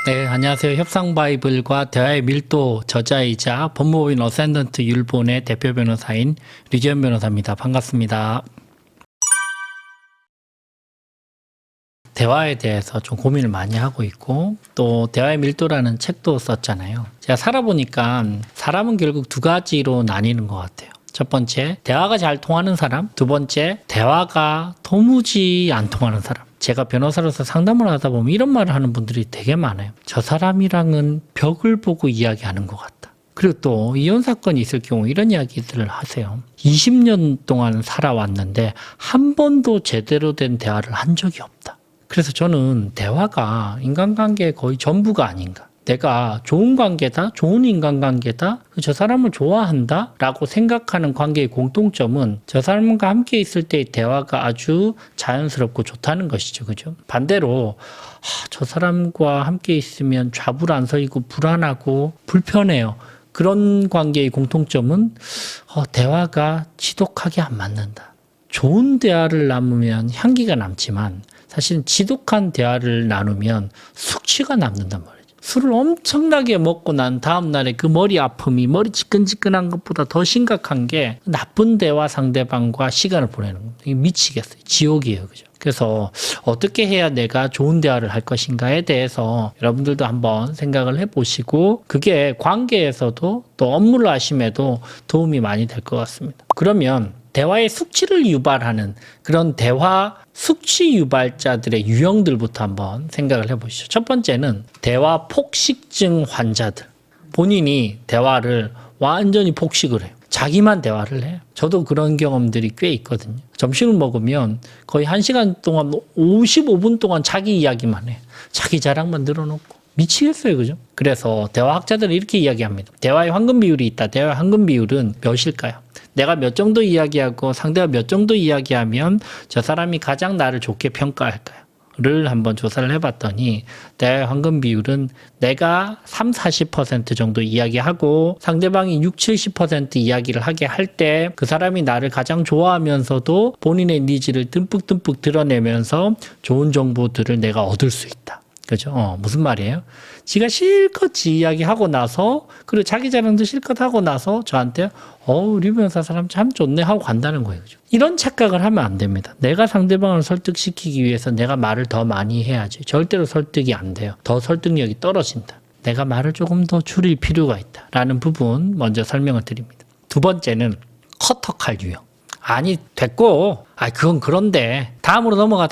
네, 안녕하세요. 협상바이블과 대화의 밀도 저자이자 법무법인 어센던트 율본의 대표 변호사인 류지연 변호사입니다. 반갑습니다. 대화에 대해서 좀 고민을 많이 하고 있고 또 대화의 밀도라는 책도 썼잖아요. 제가 살아보니까 사람은 결국 두 가지로 나뉘는 것 같아요. 첫 번째, 대화가 잘 통하는 사람. 두 번째, 대화가 도무지 안 통하는 사람. 제가 변호사로서 상담을 하다 보면 이런 말을 하는 분들이 되게 많아요. 저 사람이랑은 벽을 보고 이야기하는 것 같다. 그리고 또 이혼 사건이 있을 경우 이런 이야기들을 하세요. 20년 동안 살아왔는데 한 번도 제대로 된 대화를 한 적이 없다. 그래서 저는 대화가 인간관계의 거의 전부가 아닌가. 내가 좋은 관계다, 좋은 인간관계다, 저 사람을 좋아한다 라고 생각하는 관계의 공통점은 저 사람과 함께 있을 때의 대화가 아주 자연스럽고 좋다는 것이죠. 그죠? 반대로 저 사람과 함께 있으면 좌불안석이고 불안하고 불편해요. 그런 관계의 공통점은 대화가 지독하게 안 맞는다. 좋은 대화를 나누면 향기가 남지만 사실은 지독한 대화를 나누면 숙취가 남는단 말이에요. 술을 엄청나게 먹고 난 다음 날에 그 머리 아픔이 머리 지끈지끈한 것보다 더 심각한 게 나쁜 대화 상대방과 시간을 보내는 거예요. 이게 미치겠어요. 지옥이에요. 그죠? 그래서 어떻게 해야 내가 좋은 대화를 할 것인가에 대해서 여러분들도 한번 생각을 해보시고 그게 관계에서도 또 업무를 하심에도 도움이 많이 될 것 같습니다. 그러면 대화의 숙취를 유발하는 그런 대화 숙취 유발자들의 유형들부터 한번 생각을 해보시죠. 첫 번째는 대화 폭식증 환자들. 본인이 대화를 완전히 폭식을 해요. 자기만 대화를 해요. 저도 그런 경험들이 꽤 있거든요. 점심을 먹으면 거의 1시간 동안 55분 동안 자기 이야기만 해요. 자기 자랑만 늘어놓고. 미치겠어요. 그죠? 그래서 대화학자들은 이렇게 이야기합니다. 대화의 황금 비율이 있다. 대화의 황금 비율은 몇일까요? 내가 몇 정도 이야기하고 상대가 몇 정도 이야기하면 저 사람이 가장 나를 좋게 평가할까요? 를 한번 조사를 해봤더니 대화의 황금 비율은 내가 30-40% 정도 이야기하고 상대방이 60-70% 이야기를 하게 할 때 그 사람이 나를 가장 좋아하면서도 본인의 니즈를 듬뿍듬뿍 드러내면서 좋은 정보들을 내가 얻을 수 있다. 그죠? 무슨 말이에요? 지가 실컷 지 이야기하고 나서 그리고 자기 자랑도 실컷 하고 나서 저한테 류 변호사 사람 참 좋네 하고 간다는 거예요. 그죠? 이런 착각을 하면 안 됩니다. 내가 상대방을 설득시키기 위해서 내가 말을 더 많이 해야지. 절대로 설득이 안 돼요. 더 설득력이 떨어진다. 내가 말을 조금 더 줄일 필요가 있다. 라는 부분 먼저 설명을 드립니다. 두 번째는 커터칼 유형. 아니 됐고 그건 그런데 다음으로 넘어가.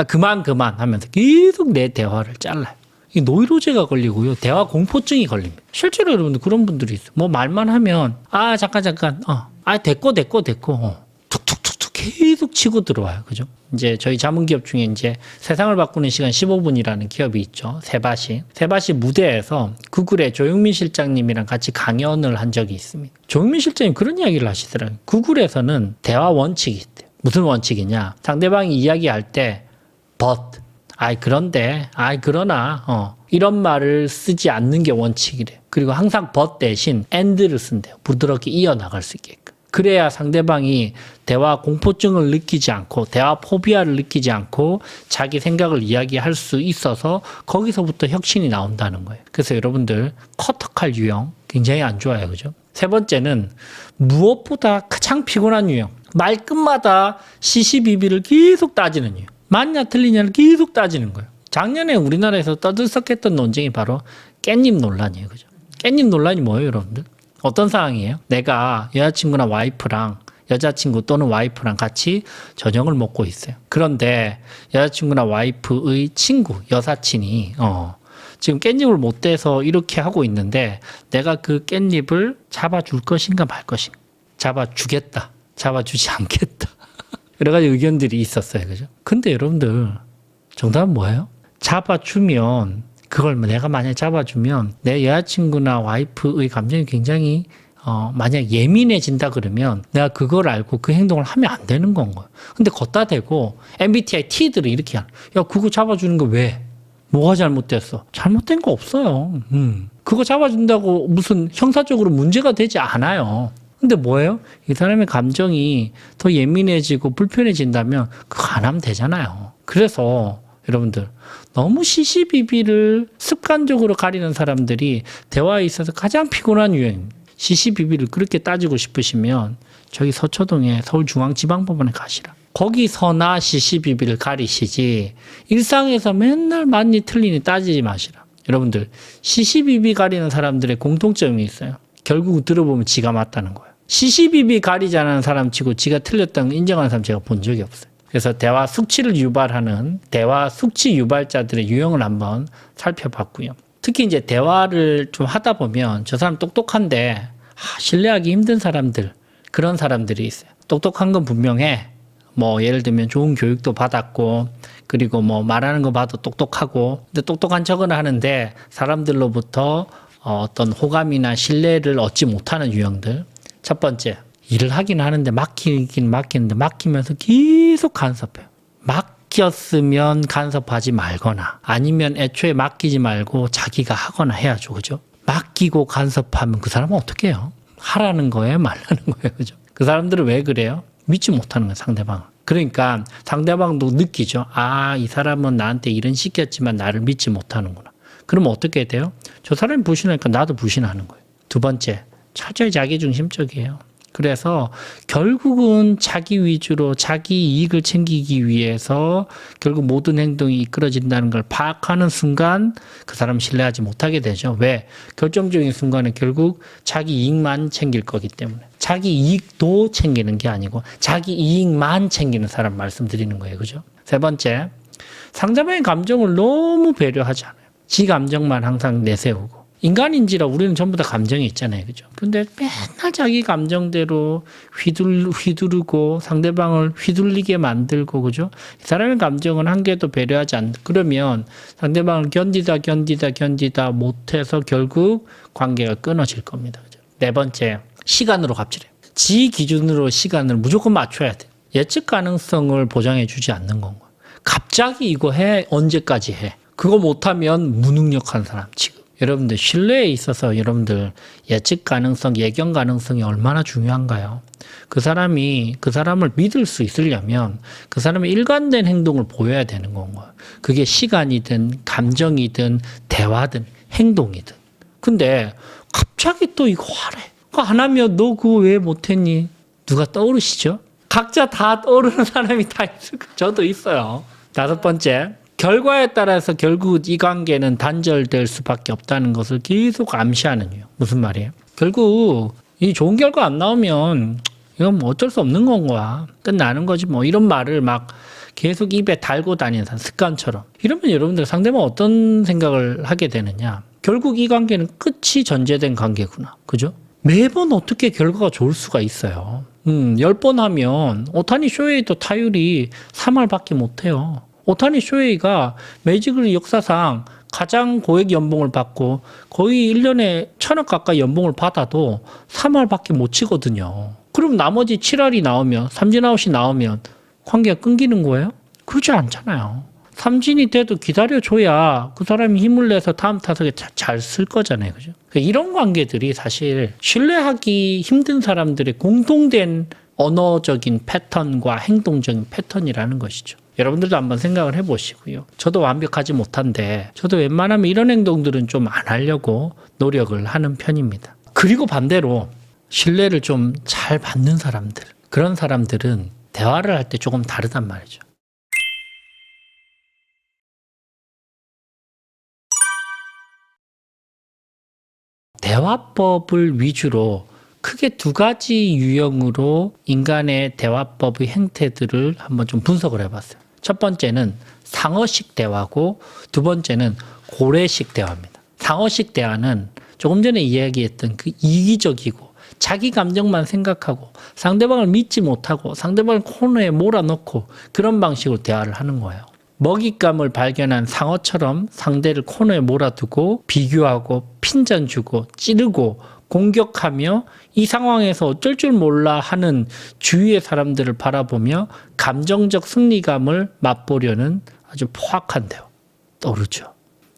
그만 하면서 계속 내 대화를 잘라요. 이 노이로제가 걸리고요. 대화 공포증이 걸립니다. 실제로 여러분들 그런 분들이 있어요. 뭐 말만 하면 잠깐 됐고 툭툭툭툭 계속 치고 들어와요. 그죠? 이제 저희 자문기업 중에 이제 세상을 바꾸는 시간 15분이라는 기업이 있죠. 세바시 무대에서 구글의 조용민 실장님이랑 같이 강연을 한 적이 있습니다. 조용민 실장님 그런 이야기를 하시더라고요. 구글에서는 대화 원칙이 있대요. 무슨 원칙이냐? 상대방이 이야기할 때 but, 그런데, 그러나, 이런 말을 쓰지 않는 게 원칙이래요. 그리고 항상 but 대신 and를 쓴대요. 부드럽게 이어나갈 수 있게끔. 그래야 상대방이 대화 공포증을 느끼지 않고, 대화 포비아를 느끼지 않고, 자기 생각을 이야기할 수 있어서 거기서부터 혁신이 나온다는 거예요. 그래서 여러분들, 커터칼 유형 굉장히 안 좋아요. 그죠? 세 번째는 무엇보다 가장 피곤한 유형. 말끝마다 시시비비를 계속 따지는 유형. 맞냐 틀리냐를 계속 따지는 거예요. 작년에 우리나라에서 떠들썩했던 논쟁이 바로 깻잎 논란이에요. 그죠? 깻잎 논란이 뭐예요, 여러분들? 어떤 상황이에요? 내가 여자친구나 와이프랑 여자친구 또는 와이프랑 같이 저녁을 먹고 있어요. 그런데 여자친구나 와이프의 친구, 여사친이 지금 깻잎을 못 대서 이렇게 하고 있는데 내가 그 깻잎을 잡아줄 것인가 말 것인가. 잡아주겠다. 잡아주지 않겠다. 여러 가지 의견들이 있었어요. 그죠? 근데 여러분들, 정답은 뭐예요? 잡아주면, 그걸 내가 만약에 잡아주면, 내 여자친구나 와이프의 감정이 굉장히, 만약 예민해진다 그러면, 내가 그걸 알고 그 행동을 하면 안 되는 건 거예요. 근데 걷다 대고, MBTI T들이 이렇게 하는, 그거 잡아주는 거 왜? 뭐가 잘못됐어? 잘못된 거 없어요. 그거 잡아준다고 무슨 형사적으로 문제가 되지 않아요. 근데 뭐예요? 이 사람의 감정이 더 예민해지고 불편해진다면 그거 안 하면 되잖아요. 그래서 여러분들 너무 시시비비를 습관적으로 가리는 사람들이 대화에 있어서 가장 피곤한 유형입니다. 시시비비를 그렇게 따지고 싶으시면 저기 서초동에 서울중앙지방법원에 가시라. 거기서나 시시비비를 가리시지 일상에서 맨날 맞니 틀리니 따지지 마시라. 여러분들 시시비비 가리는 사람들의 공통점이 있어요. 결국 들어보면 지가 맞다는 거예요. 시시비비 가리지 않은 사람 치고 지가 틀렸다는 걸 인정하는 사람 제가 본 적이 없어요. 그래서 대화 숙취를 유발하는 대화 숙취 유발자들의 유형을 한번 살펴봤고요. 특히 이제 대화를 좀 하다 보면 저 사람 똑똑한데 신뢰하기 힘든 사람들, 그런 사람들이 있어요. 똑똑한 건 분명해. 뭐 예를 들면 좋은 교육도 받았고 그리고 뭐 말하는 거 봐도 똑똑하고 근데 똑똑한 척은 하는데 사람들로부터 어떤 호감이나 신뢰를 얻지 못하는 유형들. 첫 번째, 일을 하긴 하는데 맡기긴 맡기는데 맡기면서 계속 간섭해요. 맡겼으면 간섭하지 말거나 아니면 애초에 맡기지 말고 자기가 하거나 해야죠. 그죠? 맡기고 간섭하면 그 사람은 어떻게 해요? 하라는 거예요? 말라는 거예요? 그죠? 그 사람들은 왜 그래요? 믿지 못하는 거예요, 상대방을. 그러니까 상대방도 느끼죠. 아, 이 사람은 나한테 일은 시켰지만 나를 믿지 못하는구나. 그러면 어떻게 돼요? 저 사람이 불신하니까 나도 불신하는 거예요. 두 번째, 철저히 자기중심적이에요. 그래서 결국은 자기 위주로 자기 이익을 챙기기 위해서 결국 모든 행동이 이끌어진다는 걸 파악하는 순간 그 사람 신뢰하지 못하게 되죠. 왜? 결정적인 순간에 결국 자기 이익만 챙길 거기 때문에. 자기 이익도 챙기는 게 아니고 자기 이익만 챙기는 사람 말씀드리는 거예요. 그죠? 세 번째, 상대방의 감정을 너무 배려하지 않아요. 지 감정만 항상 내세우고. 인간인지라 우리는 전부 다 감정이 있잖아요. 그죠? 근데 맨날 자기 감정대로 휘두르고 상대방을 휘둘리게 만들고, 그죠? 이 사람의 감정은 한 개도 배려하지 않는다. 그러면 상대방을 견디다 못해서 결국 관계가 끊어질 겁니다. 그죠? 네 번째, 시간으로 갑질해요. 지 기준으로 시간을 무조건 맞춰야 돼. 예측 가능성을 보장해 주지 않는 건 거야. 갑자기 이거 해? 언제까지 해? 그거 못하면 무능력한 사람 지금. 여러분들 신뢰에 있어서 여러분들 예측 가능성, 예견 가능성이 얼마나 중요한가요? 그 사람을 믿을 수 있으려면 그 사람의 일관된 행동을 보여야 되는 건 거예요. 그게 시간이든 감정이든 대화든 행동이든. 근데 갑자기 또 이거 하래. 그거 안 하면 너 그거 왜 못했니? 누가 떠오르시죠? 각자 다 떠오르는 사람이 다 있을 거예요. 저도 있어요. 다섯 번째, 결과에 따라서 결국 이 관계는 단절될 수밖에 없다는 것을 계속 암시하는 이유. 무슨 말이에요? 결국 이 좋은 결과 안 나오면 이건 뭐 어쩔 수 없는 건 거야. 끝나는 거지 뭐. 이런 말을 막 계속 입에 달고 다니는 습관처럼. 이러면 여러분들 상대방 어떤 생각을 하게 되느냐. 결국 이 관계는 끝이 전제된 관계구나. 그죠? 매번 어떻게 결과가 좋을 수가 있어요. 10번 하면 오타니 쇼헤이도 타율이 3할밖에 못해요. 오타니 쇼헤이가 메이저리그 역사상 가장 고액 연봉을 받고 거의 1년에 1,000억 가까이 연봉을 받아도 3할밖에 못 치거든요. 그럼 나머지 7할이 나오면, 삼진아웃이 나오면 관계가 끊기는 거예요? 그렇지 않잖아요. 삼진이 돼도 기다려줘야 그 사람이 힘을 내서 다음 타석에 잘 쓸 거잖아요. 그죠? 이런 관계들이 사실 신뢰하기 힘든 사람들의 공통된 언어적인 패턴과 행동적인 패턴이라는 것이죠. 여러분들도 한번 생각을 해보시고요. 저도 완벽하지 못한데 저도 웬만하면 이런 행동들은 좀 안 하려고 노력을 하는 편입니다. 그리고 반대로 신뢰를 좀 잘 받는 사람들, 그런 사람들은 대화를 할 때 조금 다르단 말이죠. 대화법을 위주로 크게 두 가지 유형으로 인간의 대화법의 행태들을 한번 좀 분석을 해봤어요. 첫 번째는 상어식 대화고 두 번째는 고래식 대화입니다. 상어식 대화는 조금 전에 이야기했던 그 이기적이고 자기 감정만 생각하고 상대방을 믿지 못하고 상대방을 코너에 몰아넣고 그런 방식으로 대화를 하는 거예요. 먹잇감을 발견한 상어처럼 상대를 코너에 몰아두고 비교하고 핀잔 주고 찌르고 공격하며 이 상황에서 어쩔 줄 몰라 하는 주위의 사람들을 바라보며 감정적 승리감을 맛보려는 아주 포악한 대화 떠오르죠.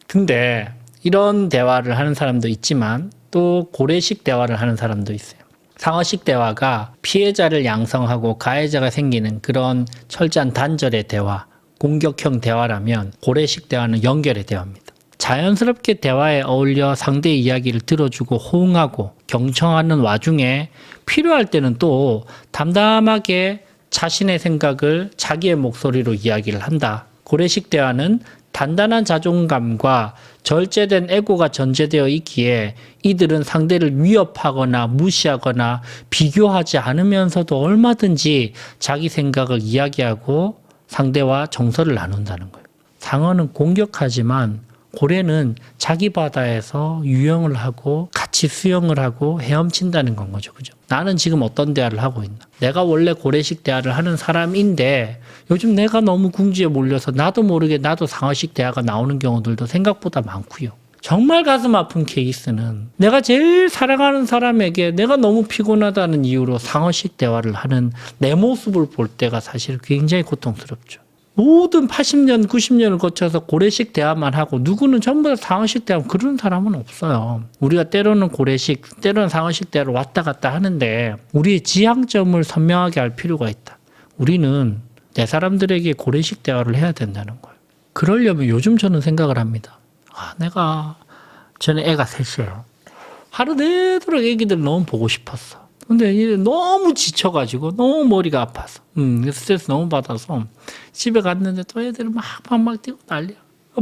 근데 이런 대화를 하는 사람도 있지만 또 고래식 대화를 하는 사람도 있어요. 상어식 대화가 피해자를 양성하고 가해자가 생기는 그런 철저한 단절의 대화, 공격형 대화라면 고래식 대화는 연결의 대화입니다. 자연스럽게 대화에 어울려 상대의 이야기를 들어주고 호응하고 경청하는 와중에 필요할 때는 또 담담하게 자신의 생각을 자기의 목소리로 이야기를 한다. 고래식 대화는 단단한 자존감과 절제된 에고가 전제되어 있기에 이들은 상대를 위협하거나 무시하거나 비교하지 않으면서도 얼마든지 자기 생각을 이야기하고 상대와 정서를 나눈다는 거예요. 상어는 공격하지만 고래는 자기 바다에서 유영을 하고 같이 수영을 하고 헤엄친다는 건 거죠. 그죠? 나는 지금 어떤 대화를 하고 있나? 내가 원래 고래식 대화를 하는 사람인데 요즘 내가 너무 궁지에 몰려서 나도 모르게 나도 상어식 대화가 나오는 경우들도 생각보다 많고요. 정말 가슴 아픈 케이스는 내가 제일 사랑하는 사람에게 내가 너무 피곤하다는 이유로 상어식 대화를 하는 내 모습을 볼 때가 사실 굉장히 고통스럽죠. 모든 80년, 90년을 거쳐서 고래식 대화만 하고 누구는 전부 다 상어식 대화 그런 사람은 없어요. 우리가 때로는 고래식, 때로는 상어식 대화를 왔다 갔다 하는데 우리의 지향점을 선명하게 할 필요가 있다. 우리는 내 사람들에게 고래식 대화를 해야 된다는 거예요. 그러려면 요즘 저는 생각을 합니다. 저는 애가 셋이에요. 하루 내도록 애기들 너무 보고 싶었어. 근데 너무 지쳐가지고 너무 머리가 아파서 스트레스 너무 받아서 집에 갔는데 또 애들이 막 뛰고 난리야.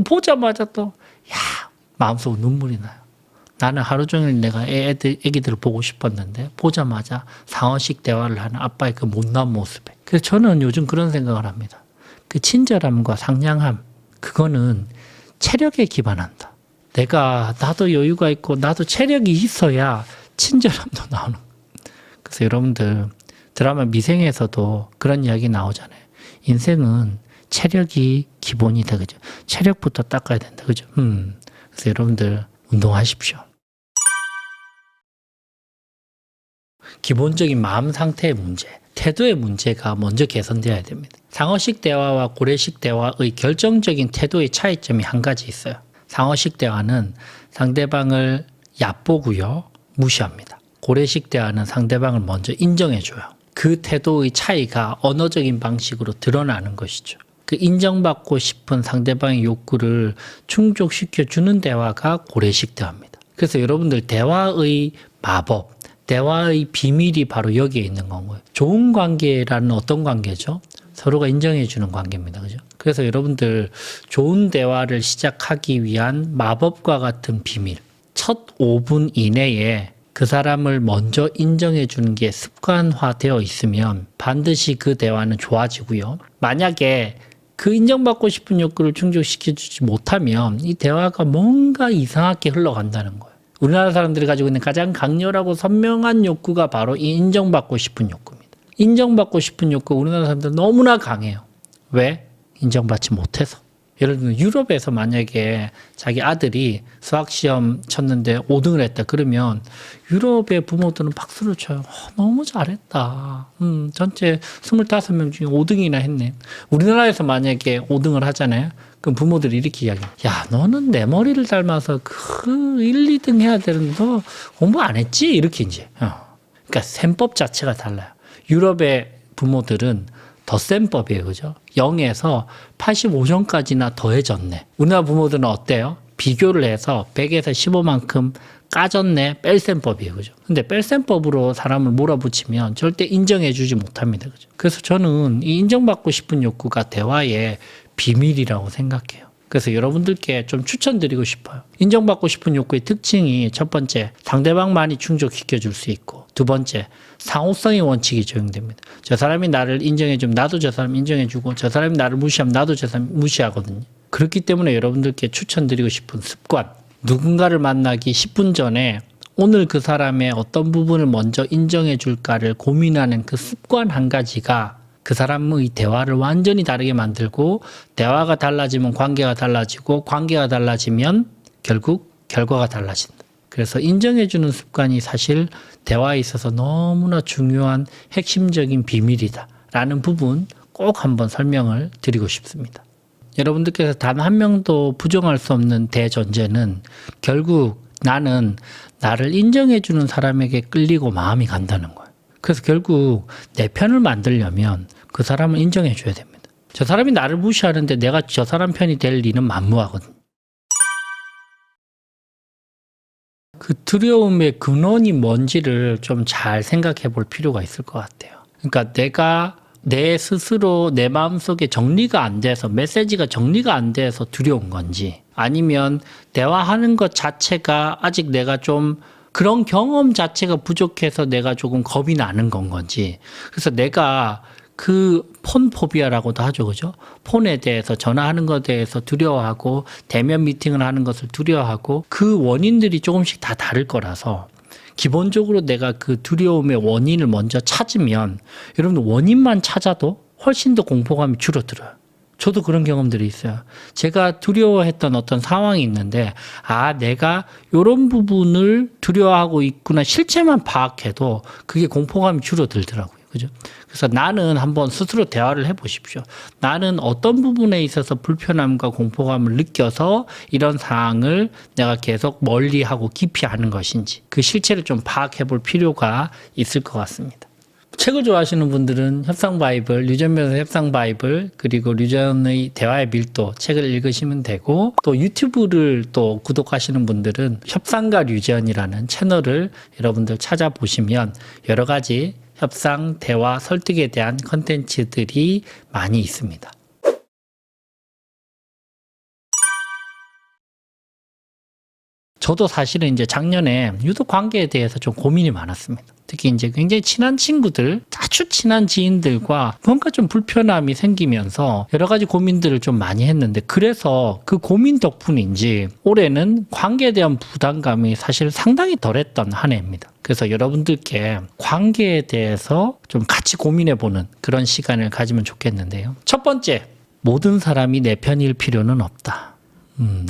보자마자 또 마음속 눈물이 나요. 나는 하루 종일 내가 애기들을 보고 싶었는데 보자마자 상어식 대화를 하는 아빠의 그 못난 모습에. 그래서 저는 요즘 그런 생각을 합니다. 그 친절함과 상냥함 그거는 체력에 기반한다. 나도 여유가 있고 나도 체력이 있어야 친절함도 나오는 거예요. 그래서 여러분들 드라마 미생에서도 그런 이야기 나오잖아요. 인생은 체력이 기본이다. 그죠? 체력부터 닦아야 된다. 그죠? 그래서 여러분들 운동하십시오. 기본적인 마음 상태의 문제, 태도의 문제가 먼저 개선되어야 됩니다. 상어식 대화와 고래식 대화의 결정적인 태도의 차이점이 한 가지 있어요. 상어식 대화는 상대방을 얕보고요, 무시합니다. 고래식 대화는 상대방을 먼저 인정해줘요. 그 태도의 차이가 언어적인 방식으로 드러나는 것이죠. 그 인정받고 싶은 상대방의 욕구를 충족시켜주는 대화가 고래식 대화입니다. 그래서 여러분들 대화의 마법, 대화의 비밀이 바로 여기에 있는 거고요. 좋은 관계라는 어떤 관계죠? 서로가 인정해주는 관계입니다. 그죠? 그래서 여러분들 좋은 대화를 시작하기 위한 마법과 같은 비밀. 첫 5분 이내에 그 사람을 먼저 인정해 주는 게 습관화되어 있으면 반드시 그 대화는 좋아지고요. 만약에 그 인정받고 싶은 욕구를 충족시켜 주지 못하면 이 대화가 뭔가 이상하게 흘러간다는 거예요. 우리나라 사람들이 가지고 있는 가장 강렬하고 선명한 욕구가 바로 이 인정받고 싶은 욕구입니다. 인정받고 싶은 욕구 우리나라 사람들 너무나 강해요. 왜? 인정받지 못해서. 예를 들면 유럽에서 만약에 자기 아들이 수학시험 쳤는데 5등을 했다 그러면 유럽의 부모들은 박수를 쳐요. 너무 잘했다. 전체 25명 중에 5등이나 했네. 우리나라에서 만약에 5등을 하잖아요. 그럼 부모들이 이렇게 이야기해요. 야, 너는 내 머리를 닮아서 그 1, 2등 해야 되는데 너 공부 안 했지? 이렇게 이제. 그러니까 셈법 자체가 달라요. 유럽의 부모들은 더 센 법이에요. 그죠? 0에서 85점까지나 더해졌네. 우리나라 부모들은 어때요? 비교를 해서 100에서 15만큼 까졌네. 뺄셈법이에요. 그죠? 근데 뺄셈법으로 사람을 몰아붙이면 절대 인정해주지 못합니다. 그죠? 그래서 저는 이 인정받고 싶은 욕구가 대화의 비밀이라고 생각해요. 그래서 여러분들께 좀 추천드리고 싶어요. 인정받고 싶은 욕구의 특징이 첫 번째, 상대방만이 충족시켜 줄 수 있고, 두 번째, 상호성의 원칙이 적용됩니다. 저 사람이 나를 인정해주면 나도 저 사람 인정해주고, 저 사람이 나를 무시하면 나도 저 사람 무시하거든요. 그렇기 때문에 여러분들께 추천드리고 싶은 습관, 누군가를 만나기 10분 전에 오늘 그 사람의 어떤 부분을 먼저 인정해 줄까를 고민하는 그 습관 한 가지가 그 사람의 대화를 완전히 다르게 만들고, 대화가 달라지면 관계가 달라지고, 관계가 달라지면 결국 결과가 달라진다. 그래서 인정해주는 습관이 사실 대화에 있어서 너무나 중요한 핵심적인 비밀이다 라는 부분 꼭 한번 설명을 드리고 싶습니다. 여러분들께서 단 한 명도 부정할 수 없는 대전제는 결국 나는 나를 인정해주는 사람에게 끌리고 마음이 간다는 거예요. 그래서 결국 내 편을 만들려면 그 사람을 인정해 줘야 됩니다. 저 사람이 나를 무시하는데 내가 저 사람 편이 될 리는 만무하거든. 그 두려움의 근원이 뭔지를 좀 잘 생각해 볼 필요가 있을 것 같아요. 그러니까 내가 내 스스로 내 마음속에 정리가 안 돼서 메시지가 정리가 안 돼서 두려운 건지, 아니면 대화하는 것 자체가 아직 내가 좀 그런 경험 자체가 부족해서 내가 조금 겁이 나는 건지. 그래서 내가 그 폰포비아라고도 하죠, 그죠? 폰에 대해서, 전화하는 것에 대해서 두려워하고 대면 미팅을 하는 것을 두려워하고, 그 원인들이 조금씩 다 다를 거라서 기본적으로 내가 그 두려움의 원인을 먼저 찾으면, 여러분들 원인만 찾아도 훨씬 더 공포감이 줄어들어요. 저도 그런 경험들이 있어요. 제가 두려워했던 어떤 상황이 있는데, 내가 이런 부분을 두려워하고 있구나, 실체만 파악해도 그게 공포감이 줄어들더라고요. 그죠? 그래서 나는 한번 스스로 대화를 해보십시오. 나는 어떤 부분에 있어서 불편함과 공포감을 느껴서 이런 상황을 내가 계속 멀리하고 깊이 하는 것인지, 그 실체를 좀 파악해 볼 필요가 있을 것 같습니다. 책을 좋아하시는 분들은 협상 바이블, 류전 변호사 협상 바이블, 그리고 류전의 대화의 밀도 책을 읽으시면 되고, 또 유튜브를 또 구독하시는 분들은 협상가 류전이라는 채널을 여러분들 찾아보시면 여러 가지 협상, 대화, 설득에 대한 컨텐츠들이 많이 있습니다. 저도 사실은 이제 작년에 유독 관계에 대해서 좀 고민이 많았습니다. 특히 이제 굉장히 친한 친구들, 아주 친한 지인들과 뭔가 좀 불편함이 생기면서 여러 가지 고민들을 좀 많이 했는데, 그래서 그 고민 덕분인지 올해는 관계에 대한 부담감이 사실 상당히 덜했던 한 해입니다. 그래서 여러분들께 관계에 대해서 좀 같이 고민해보는 그런 시간을 가지면 좋겠는데요. 첫 번째, 모든 사람이 내 편일 필요는 없다.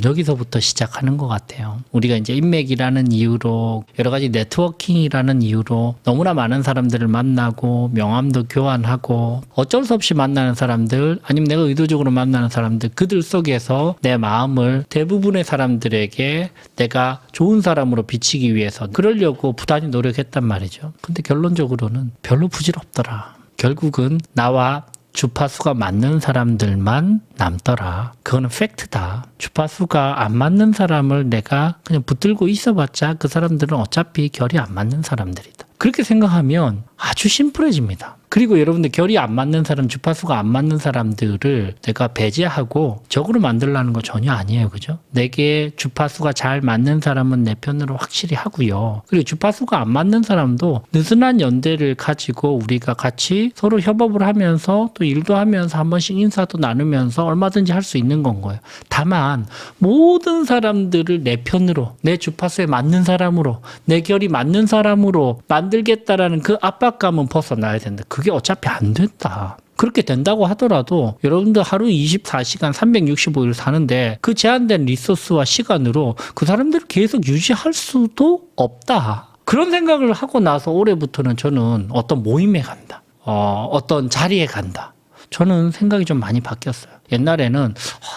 여기서부터 시작하는 것 같아요. 우리가 이제 인맥이라는 이유로, 여러 가지 네트워킹이라는 이유로 너무나 많은 사람들을 만나고 명함도 교환하고, 어쩔 수 없이 만나는 사람들, 아니면 내가 의도적으로 만나는 사람들, 그들 속에서 내 마음을 대부분의 사람들에게 내가 좋은 사람으로 비치기 위해서 그러려고 부단히 노력했단 말이죠. 근데 결론적으로는 별로 부질없더라. 결국은 나와 주파수가 맞는 사람들만 남더라. 그거는 팩트다. 주파수가 안 맞는 사람을 내가 그냥 붙들고 있어봤자 그 사람들은 어차피 결이 안 맞는 사람들이다. 그렇게 생각하면 아주 심플해집니다. 그리고 여러분들, 결이 안 맞는 사람, 주파수가 안 맞는 사람들을 내가 배제하고 적으로 만들라는 거 전혀 아니에요. 그죠? 내게 주파수가 잘 맞는 사람은 내 편으로 확실히 하고요. 그리고 주파수가 안 맞는 사람도 느슨한 연대를 가지고 우리가 같이 서로 협업을 하면서 또 일도 하면서 한 번씩 인사도 나누면서 얼마든지 할 수 있는 건 거예요. 다만 모든 사람들을 내 편으로, 내 주파수에 맞는 사람으로, 내 결이 맞는 사람으로 만들겠다라는 그 압박감은 벗어나야 된다. 그게 어차피 안 된다. 그렇게 된다고 하더라도 여러분들 하루 24시간 365일 사는데 그 제한된 리소스와 시간으로 그 사람들을 계속 유지할 수도 없다. 그런 생각을 하고 나서 올해부터는 저는 어떤 모임에 간다. 어떤 자리에 간다. 저는 생각이 좀 많이 바뀌었어요. 옛날에는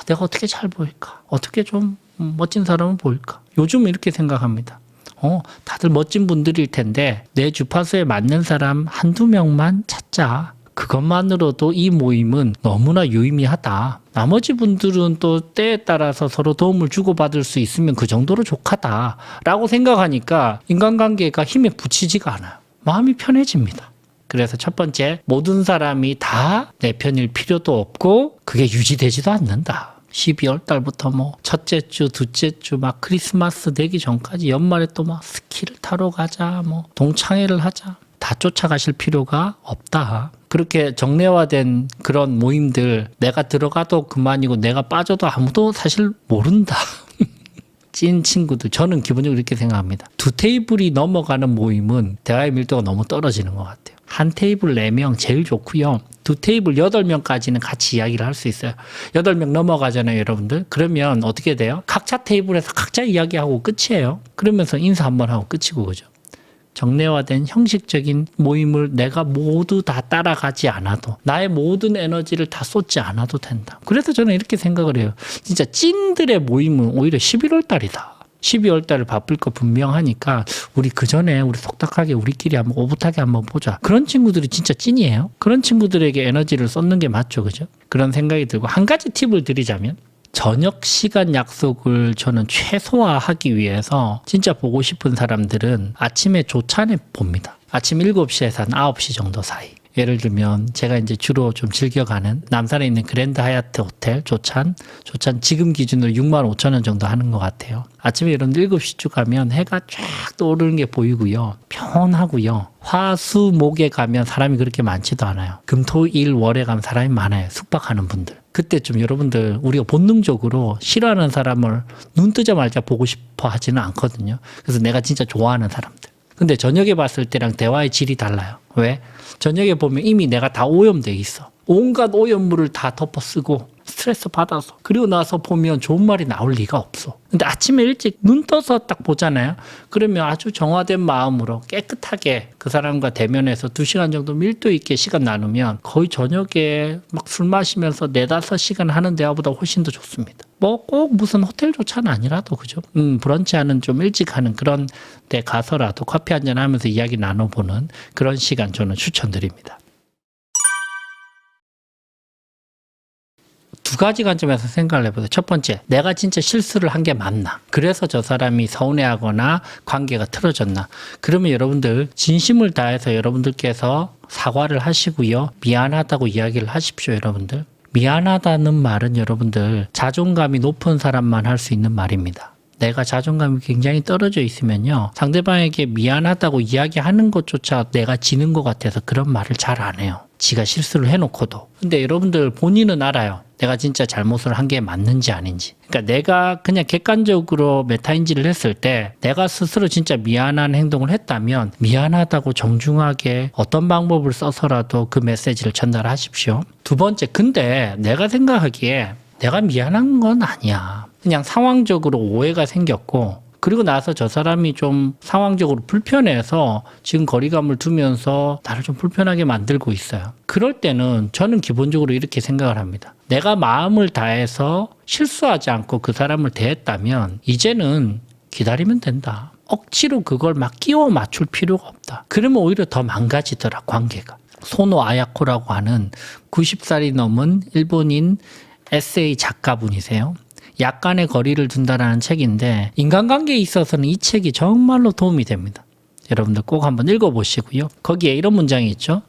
내가 어떻게 잘 보일까? 어떻게 좀 멋진 사람을 보일까? 요즘 이렇게 생각합니다. 다들 멋진 분들일 텐데 내 주파수에 맞는 사람 한두 명만 찾자. 그것만으로도 이 모임은 너무나 유의미하다. 나머지 분들은 또 때에 따라서 서로 도움을 주고받을 수 있으면 그 정도로 족하다 라고 생각하니까 인간관계가 힘에 부치지가 않아요. 마음이 편해집니다. 그래서 첫 번째, 모든 사람이 다 내 편일 필요도 없고 그게 유지되지도 않는다. 12월 달부터 뭐 첫째 주, 둘째 주 막 크리스마스 되기 전까지 연말에 또 막 스키를 타러 가자, 뭐 동창회를 하자. 다 쫓아가실 필요가 없다. 그렇게 정례화된 그런 모임들, 내가 들어가도 그만이고 내가 빠져도 아무도 사실 모른다. 찐 친구들, 저는 기본적으로 이렇게 생각합니다. 두 테이블이 넘어가는 모임은 대화의 밀도가 너무 떨어지는 것 같아요. 한 테이블 4명 제일 좋고요. 두 테이블 8명까지는 같이 이야기를 할 수 있어요. 8명 넘어가잖아요, 여러분들. 그러면 어떻게 돼요? 각자 테이블에서 각자 이야기하고 끝이에요. 그러면서 인사 한번 하고 끝이고, 그죠? 정례화된 형식적인 모임을 내가 모두 다 따라가지 않아도, 나의 모든 에너지를 다 쏟지 않아도 된다. 그래서 저는 이렇게 생각을 해요. 진짜 찐들의 모임은 오히려 11월 달이다. 12월 달을 바쁠 거 분명하니까 우리 그 전에 우리 속닥하게 우리끼리 한번 오붓하게 한번 보자. 그런 친구들이 진짜 찐이에요. 그런 친구들에게 에너지를 쏟는 게 맞죠. 그죠? 그런 생각이 들고 한 가지 팁을 드리자면 저녁 시간 약속을 저는 최소화하기 위해서 진짜 보고 싶은 사람들은 아침에 조찬에 봅니다. 아침 7시에서 한 9시 정도 사이. 예를 들면 제가 이제 주로 좀 즐겨가는 남산에 있는 그랜드 하얏트 호텔 조찬 지금 기준으로 65,000원 정도 하는 것 같아요. 아침에 여러분들 7시쯤 가면 해가 쫙 떠오르는 게 보이고요. 평온하고요. 화, 수, 목에 가면 사람이 그렇게 많지도 않아요. 금, 토, 일, 월에 가면 사람이 많아요. 숙박하는 분들. 그때 좀 여러분들 우리가 본능적으로 싫어하는 사람을 눈 뜨자마자 보고 싶어 하지는 않거든요. 그래서 내가 진짜 좋아하는 사람들. 근데 저녁에 봤을 때랑 대화의 질이 달라요. 왜? 저녁에 보면 이미 내가 다 오염돼 있어. 온갖 오염물을 다 덮어 쓰고 스트레스 받아서 그리고 나서 보면 좋은 말이 나올 리가 없어. 근데 아침에 일찍 눈 떠서 딱 보잖아요. 그러면 아주 정화된 마음으로 깨끗하게 그 사람과 대면해서 2시간 정도 밀도 있게 시간 나누면 거의 저녁에 막 술 마시면서 4-5시간 하는 대화보다 훨씬 더 좋습니다. 뭐 꼭 무슨 호텔 조차는 아니라도 그죠? 브런치하는 좀 일찍 하는 그런 데 가서라도 커피 한잔 하면서 이야기 나눠보는 그런 시간 저는 추천드립니다. 두 가지 관점에서 생각을 해보세요. 첫 번째, 내가 진짜 실수를 한 게 맞나? 그래서 저 사람이 서운해하거나 관계가 틀어졌나? 그러면 여러분들 진심을 다해서 여러분들께서 사과를 하시고요. 미안하다고 이야기를 하십시오, 여러분들. 미안하다는 말은 여러분들 자존감이 높은 사람만 할 수 있는 말입니다. 내가 자존감이 굉장히 떨어져 있으면요. 상대방에게 미안하다고 이야기하는 것조차 내가 지는 것 같아서 그런 말을 잘 안 해요. 지가 실수를 해놓고도. 근데 여러분들 본인은 알아요. 내가 진짜 잘못을 한 게 맞는지 아닌지. 그러니까 내가 그냥 객관적으로 메타인지를 했을 때 내가 스스로 진짜 미안한 행동을 했다면 미안하다고 정중하게 어떤 방법을 써서라도 그 메시지를 전달하십시오. 두 번째, 근데 내가 생각하기에 내가 미안한 건 아니야. 그냥 상황적으로 오해가 생겼고 그리고 나서 저 사람이 좀 상황적으로 불편해서 지금 거리감을 두면서 나를 좀 불편하게 만들고 있어요. 그럴 때는 저는 기본적으로 이렇게 생각을 합니다. 내가 마음을 다해서 실수하지 않고 그 사람을 대했다면 이제는 기다리면 된다. 억지로 그걸 막 끼워 맞출 필요가 없다. 그러면 오히려 더 망가지더라, 관계가. 소노 아야코라고 하는 90살이 넘은 일본인 에세이 작가분이세요. 약간의 거리를 둔다라는 책인데 인간관계에 있어서는 이 책이 정말로 도움이 됩니다. 여러분들 꼭 한번 읽어보시고요. 거기에 이런 문장이 있죠.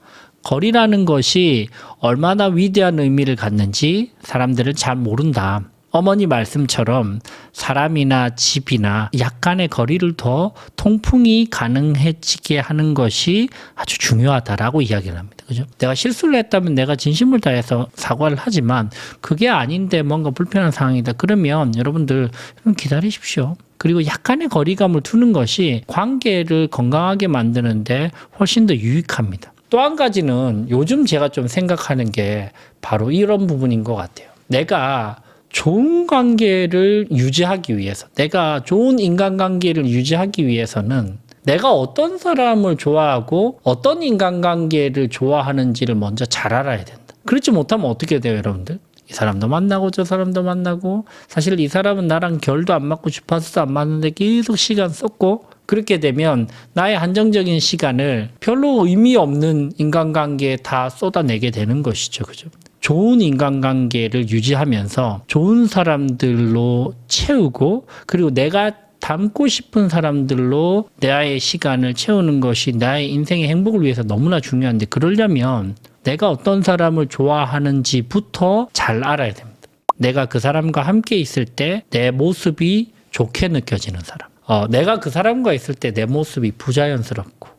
거리라는 것이 얼마나 위대한 의미를 갖는지 사람들은 잘 모른다. 어머니 말씀처럼 사람이나 집이나 약간의 거리를 더 통풍이 가능해지게 하는 것이 아주 중요하다라고 이야기를 합니다. 그죠? 내가 실수를 했다면 내가 진심을 다해서 사과를 하지만 그게 아닌데 뭔가 불편한 상황이다. 그러면 여러분들 기다리십시오. 그리고 약간의 거리감을 두는 것이 관계를 건강하게 만드는데 훨씬 더 유익합니다. 또 한 가지는 요즘 제가 좀 생각하는 게 바로 이런 부분인 것 같아요. 내가 좋은 관계를 유지하기 위해서, 내가 좋은 인간관계를 유지하기 위해서는 내가 어떤 사람을 좋아하고 어떤 인간관계를 좋아하는지를 먼저 잘 알아야 된다. 그렇지 못하면 어떻게 돼요, 여러분들? 이 사람도 만나고 저 사람도 만나고 사실 이 사람은 나랑 결도 안 맞고 주파수도 안 맞는데 계속 시간 썼고 그렇게 되면 나의 한정적인 시간을 별로 의미 없는 인간관계에 다 쏟아내게 되는 것이죠. 그죠? 좋은 인간관계를 유지하면서 좋은 사람들로 채우고 그리고 내가 닮고 싶은 사람들로 나의 시간을 채우는 것이 나의 인생의 행복을 위해서 너무나 중요한데 그러려면 내가 어떤 사람을 좋아하는지부터 잘 알아야 됩니다. 내가 그 사람과 함께 있을 때 내 모습이 좋게 느껴지는 사람. 내가 그 사람과 있을 때 내 모습이 부자연스럽고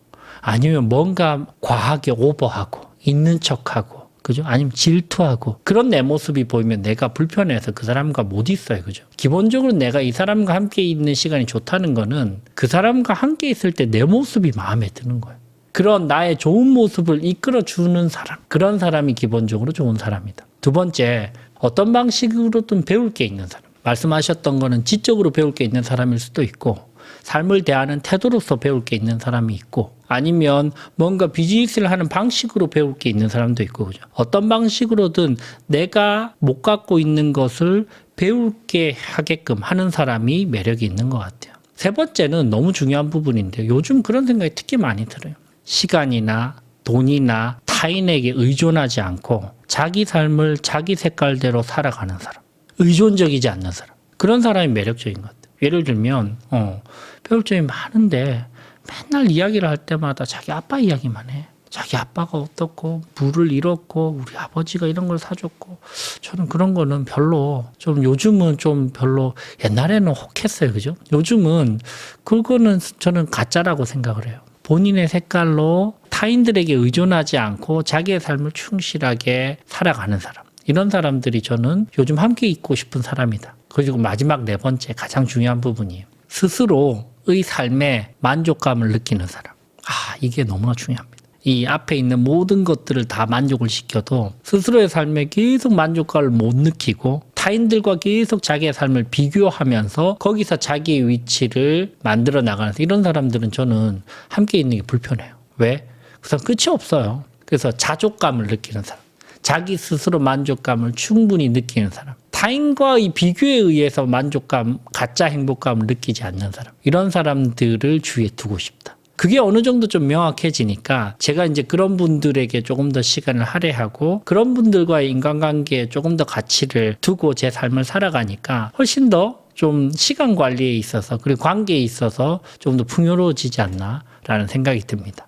아니면 뭔가 과하게 오버하고 있는 척하고 그죠? 아니면 질투하고 그런 내 모습이 보이면 내가 불편해서 그 사람과 못 있어요. 그죠? 기본적으로 내가 이 사람과 함께 있는 시간이 좋다는 거는 그 사람과 함께 있을 때 내 모습이 마음에 드는 거예요. 그런 나의 좋은 모습을 이끌어주는 사람, 그런 사람이 기본적으로 좋은 사람이다. 두 번째, 어떤 방식으로든 배울 게 있는 사람. 말씀하셨던 거는 지적으로 배울 게 있는 사람일 수도 있고 삶을 대하는 태도로서 배울 게 있는 사람이 있고, 아니면 뭔가 비즈니스를 하는 방식으로 배울 게 있는 사람도 있고, 그죠? 어떤 방식으로든 내가 못 갖고 있는 것을 배울게 하게끔 하는 사람이 매력이 있는 것 같아요. 세 번째는 너무 중요한 부분인데요. 요즘 그런 생각이 특히 많이 들어요. 시간이나 돈이나 타인에게 의존하지 않고 자기 삶을 자기 색깔대로 살아가는 사람. 의존적이지 않는 사람. 그런 사람이 매력적인 것 같아요. 예를 들면 배울 점이 많은데 맨날 이야기를 할 때마다 자기 아빠 이야기만 해. 자기 아빠가 어떻고 물을 잃었고 우리 아버지가 이런 걸 사줬고, 저는 그런 거는 별로, 좀 요즘은 좀 별로, 옛날에는 혹했어요. 그죠? 요즘은 그거는 저는 가짜라고 생각을 해요. 본인의 색깔로 타인들에게 의존하지 않고 자기의 삶을 충실하게 살아가는 사람. 이런 사람들이 저는 요즘 함께 있고 싶은 사람이다. 그리고 마지막 네 번째 가장 중요한 부분이에요. 스스로의 삶에 만족감을 느끼는 사람. 이게 너무나 중요합니다. 이 앞에 있는 모든 것들을 다 만족을 시켜도 스스로의 삶에 계속 만족감을 못 느끼고 타인들과 계속 자기의 삶을 비교하면서 거기서 자기의 위치를 만들어 나가는 이런 사람들은 저는 함께 있는 게 불편해요. 왜? 그 사람 끝이 없어요. 그래서 자족감을 느끼는 사람, 자기 스스로 만족감을 충분히 느끼는 사람, 타인과의 비교에 의해서 만족감, 가짜 행복감을 느끼지 않는 사람, 이런 사람들을 주위에 두고 싶다. 그게 어느 정도 좀 명확해지니까 제가 이제 그런 분들에게 조금 더 시간을 할애하고 그런 분들과의 인간관계에 조금 더 가치를 두고 제 삶을 살아가니까 훨씬 더 좀 시간 관리에 있어서, 그리고 관계에 있어서 좀 더 풍요로워지지 않나라는 생각이 듭니다.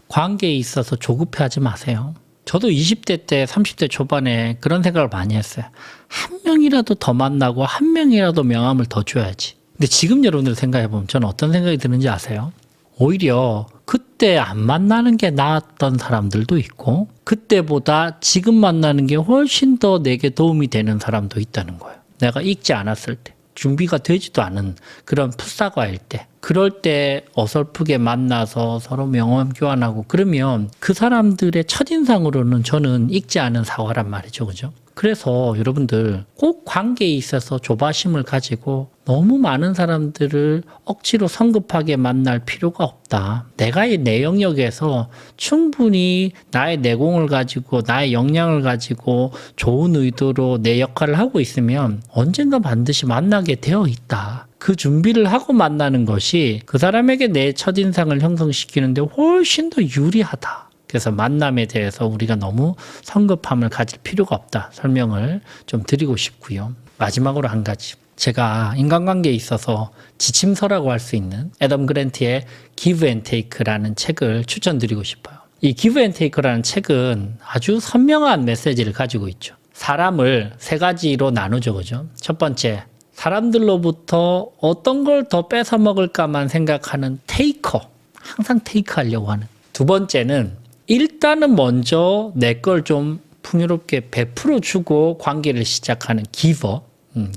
관계에 있어서 조급해하지 마세요. 저도 20대 때 30대 초반에 그런 생각을 많이 했어요. 한 명이라도 더 만나고 한 명이라도 명함을 더 줘야지. 근데 지금 여러분들 생각해보면 저는 어떤 생각이 드는지 아세요? 오히려 그때 안 만나는 게 나았던 사람들도 있고 그때보다 지금 만나는 게 훨씬 더 내게 도움이 되는 사람도 있다는 거예요. 내가 읽지 않았을 때, 준비가 되지도 않은 그런 풋사과일 때, 그럴 때 어설프게 만나서 서로 명함 교환하고 그러면 그 사람들의 첫인상으로는 저는 읽지 않은 사과란 말이죠. 그죠? 그래서 여러분들 꼭 관계에 있어서 조바심을 가지고 너무 많은 사람들을 억지로 성급하게 만날 필요가 없다. 내가의 내 영역에서 충분히 나의 내공을 가지고 나의 역량을 가지고 좋은 의도로 내 역할을 하고 있으면 언젠가 반드시 만나게 되어 있다. 그 준비를 하고 만나는 것이 그 사람에게 내 첫인상을 형성시키는데 훨씬 더 유리하다. 그래서 만남에 대해서 우리가 너무 성급함을 가질 필요가 없다. 설명을 좀 드리고 싶고요. 마지막으로 한 가지. 제가 인간관계에 있어서 지침서라고 할 수 있는 애덤 그랜트의 Give and Take라는 책을 추천드리고 싶어요. 이 Give and Take라는 책은 아주 선명한 메시지를 가지고 있죠. 사람을 세 가지로 나누죠. 그죠? 첫 번째, 사람들로부터 어떤 걸 더 뺏어 먹을까만 생각하는 테이커. 항상 테이크 하려고 하는. 두 번째는 일단은 먼저 내 걸 좀 풍요롭게 베풀어 주고 관계를 시작하는 기버,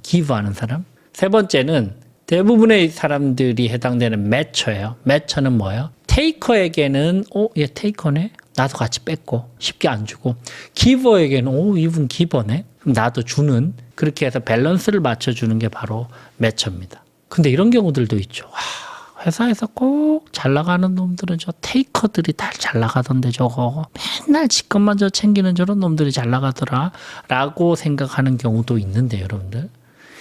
기버하는 사람. 세 번째는 대부분의 사람들이 해당되는 매처예요. 매처는 뭐예요? 테이커에게는 얘 테이커네? 나도 같이 뺏고 쉽게 안 주고, 기버에게는 이분 기버네? 그럼 나도 주는, 그렇게 해서 밸런스를 맞춰주는 게 바로 매처입니다. 근데 이런 경우들도 있죠. 회사에서 꼭 잘 나가는 놈들은 저 테이커들이 다 잘 나가던데 저거 맨날 지 것만 저 챙기는 저런 놈들이 잘 나가더라 라고 생각하는 경우도 있는데, 여러분들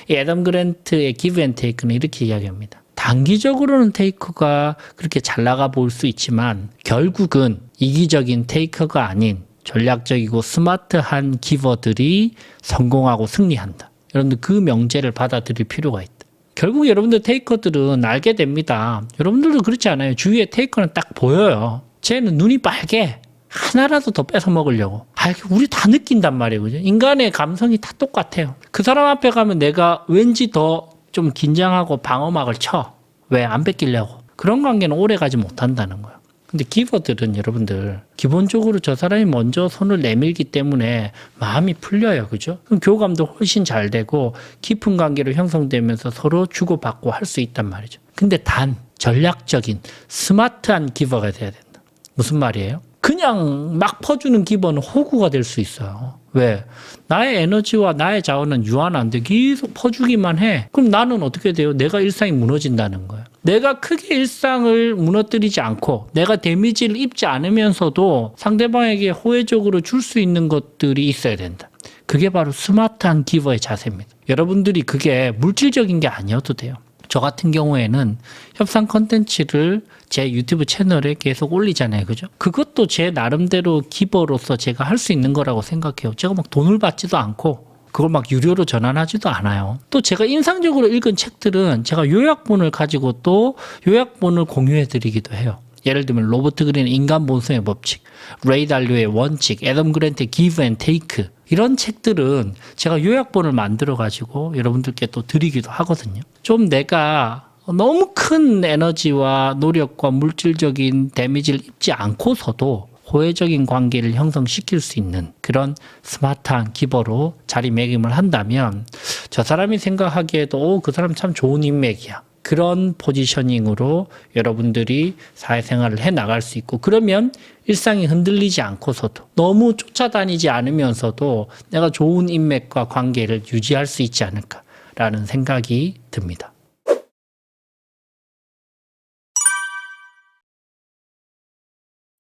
이 애덤 그랜트의 Give and Take는 이렇게 이야기합니다. 단기적으로는 테이커가 그렇게 잘 나가 볼 수 있지만 결국은 이기적인 테이커가 아닌 전략적이고 스마트한 기버들이 성공하고 승리한다. 여러분들 그 명제를 받아들일 필요가 있다. 결국 여러분들 테이커들은 알게 됩니다. 여러분들도 그렇지 않아요? 주위에 테이커는 딱 보여요. 쟤는 눈이 빨개. 하나라도 더 뺏어 먹으려고. 우리 다 느낀단 말이에요. 그죠? 인간의 감성이 다 똑같아요. 그 사람 앞에 가면 내가 왠지 더 좀 긴장하고 방어막을 쳐. 왜? 안 뺏기려고. 그런 관계는 오래 가지 못한다는 거예요. 근데 기버들은 여러분들 기본적으로 저 사람이 먼저 손을 내밀기 때문에 마음이 풀려요. 그죠? 그럼 교감도 훨씬 잘 되고 깊은 관계로 형성되면서 서로 주고받고 할 수 있단 말이죠. 근데 단 전략적인 스마트한 기버가 돼야 된다. 무슨 말이에요? 그냥 막 퍼주는 기본은 호구가 될 수 있어요. 왜? 나의 에너지와 나의 자원은 유한한데 계속 퍼주기만 해. 그럼 나는 어떻게 돼요? 내가 일상이 무너진다는 거예요. 내가 크게 일상을 무너뜨리지 않고 내가 데미지를 입지 않으면서도 상대방에게 호혜적으로 줄 수 있는 것들이 있어야 된다. 그게 바로 스마트한 기버의 자세입니다. 여러분들이 그게 물질적인 게 아니어도 돼요. 저 같은 경우에는 협상 컨텐츠를 제 유튜브 채널에 계속 올리잖아요. 그죠? 그것도 제 나름대로 기버로서 제가 할 수 있는 거라고 생각해요. 제가 막 돈을 받지도 않고 그걸 막 유료로 전환하지도 않아요. 또 제가 인상적으로 읽은 책들은 제가 요약본을 가지고 또 요약본을 공유해 드리기도 해요. 예를 들면 로버트 그린의 인간 본성의 법칙, 레이 달리오의 원칙, 애덤 그랜트의 Give and Take 이런 책들은 제가 요약본을 만들어 가지고 여러분들께 또 드리기도 하거든요. 좀 내가 너무 큰 에너지와 노력과 물질적인 데미지를 입지 않고서도 호혜적인 관계를 형성시킬 수 있는 그런 스마트한 기버로 자리매김을 한다면 저 사람이 생각하기에도 그 사람 참 좋은 인맥이야. 그런 포지셔닝으로 여러분들이 사회생활을 해나갈 수 있고 그러면 일상이 흔들리지 않고서도 너무 쫓아다니지 않으면서도 내가 좋은 인맥과 관계를 유지할 수 있지 않을까라는 생각이 듭니다.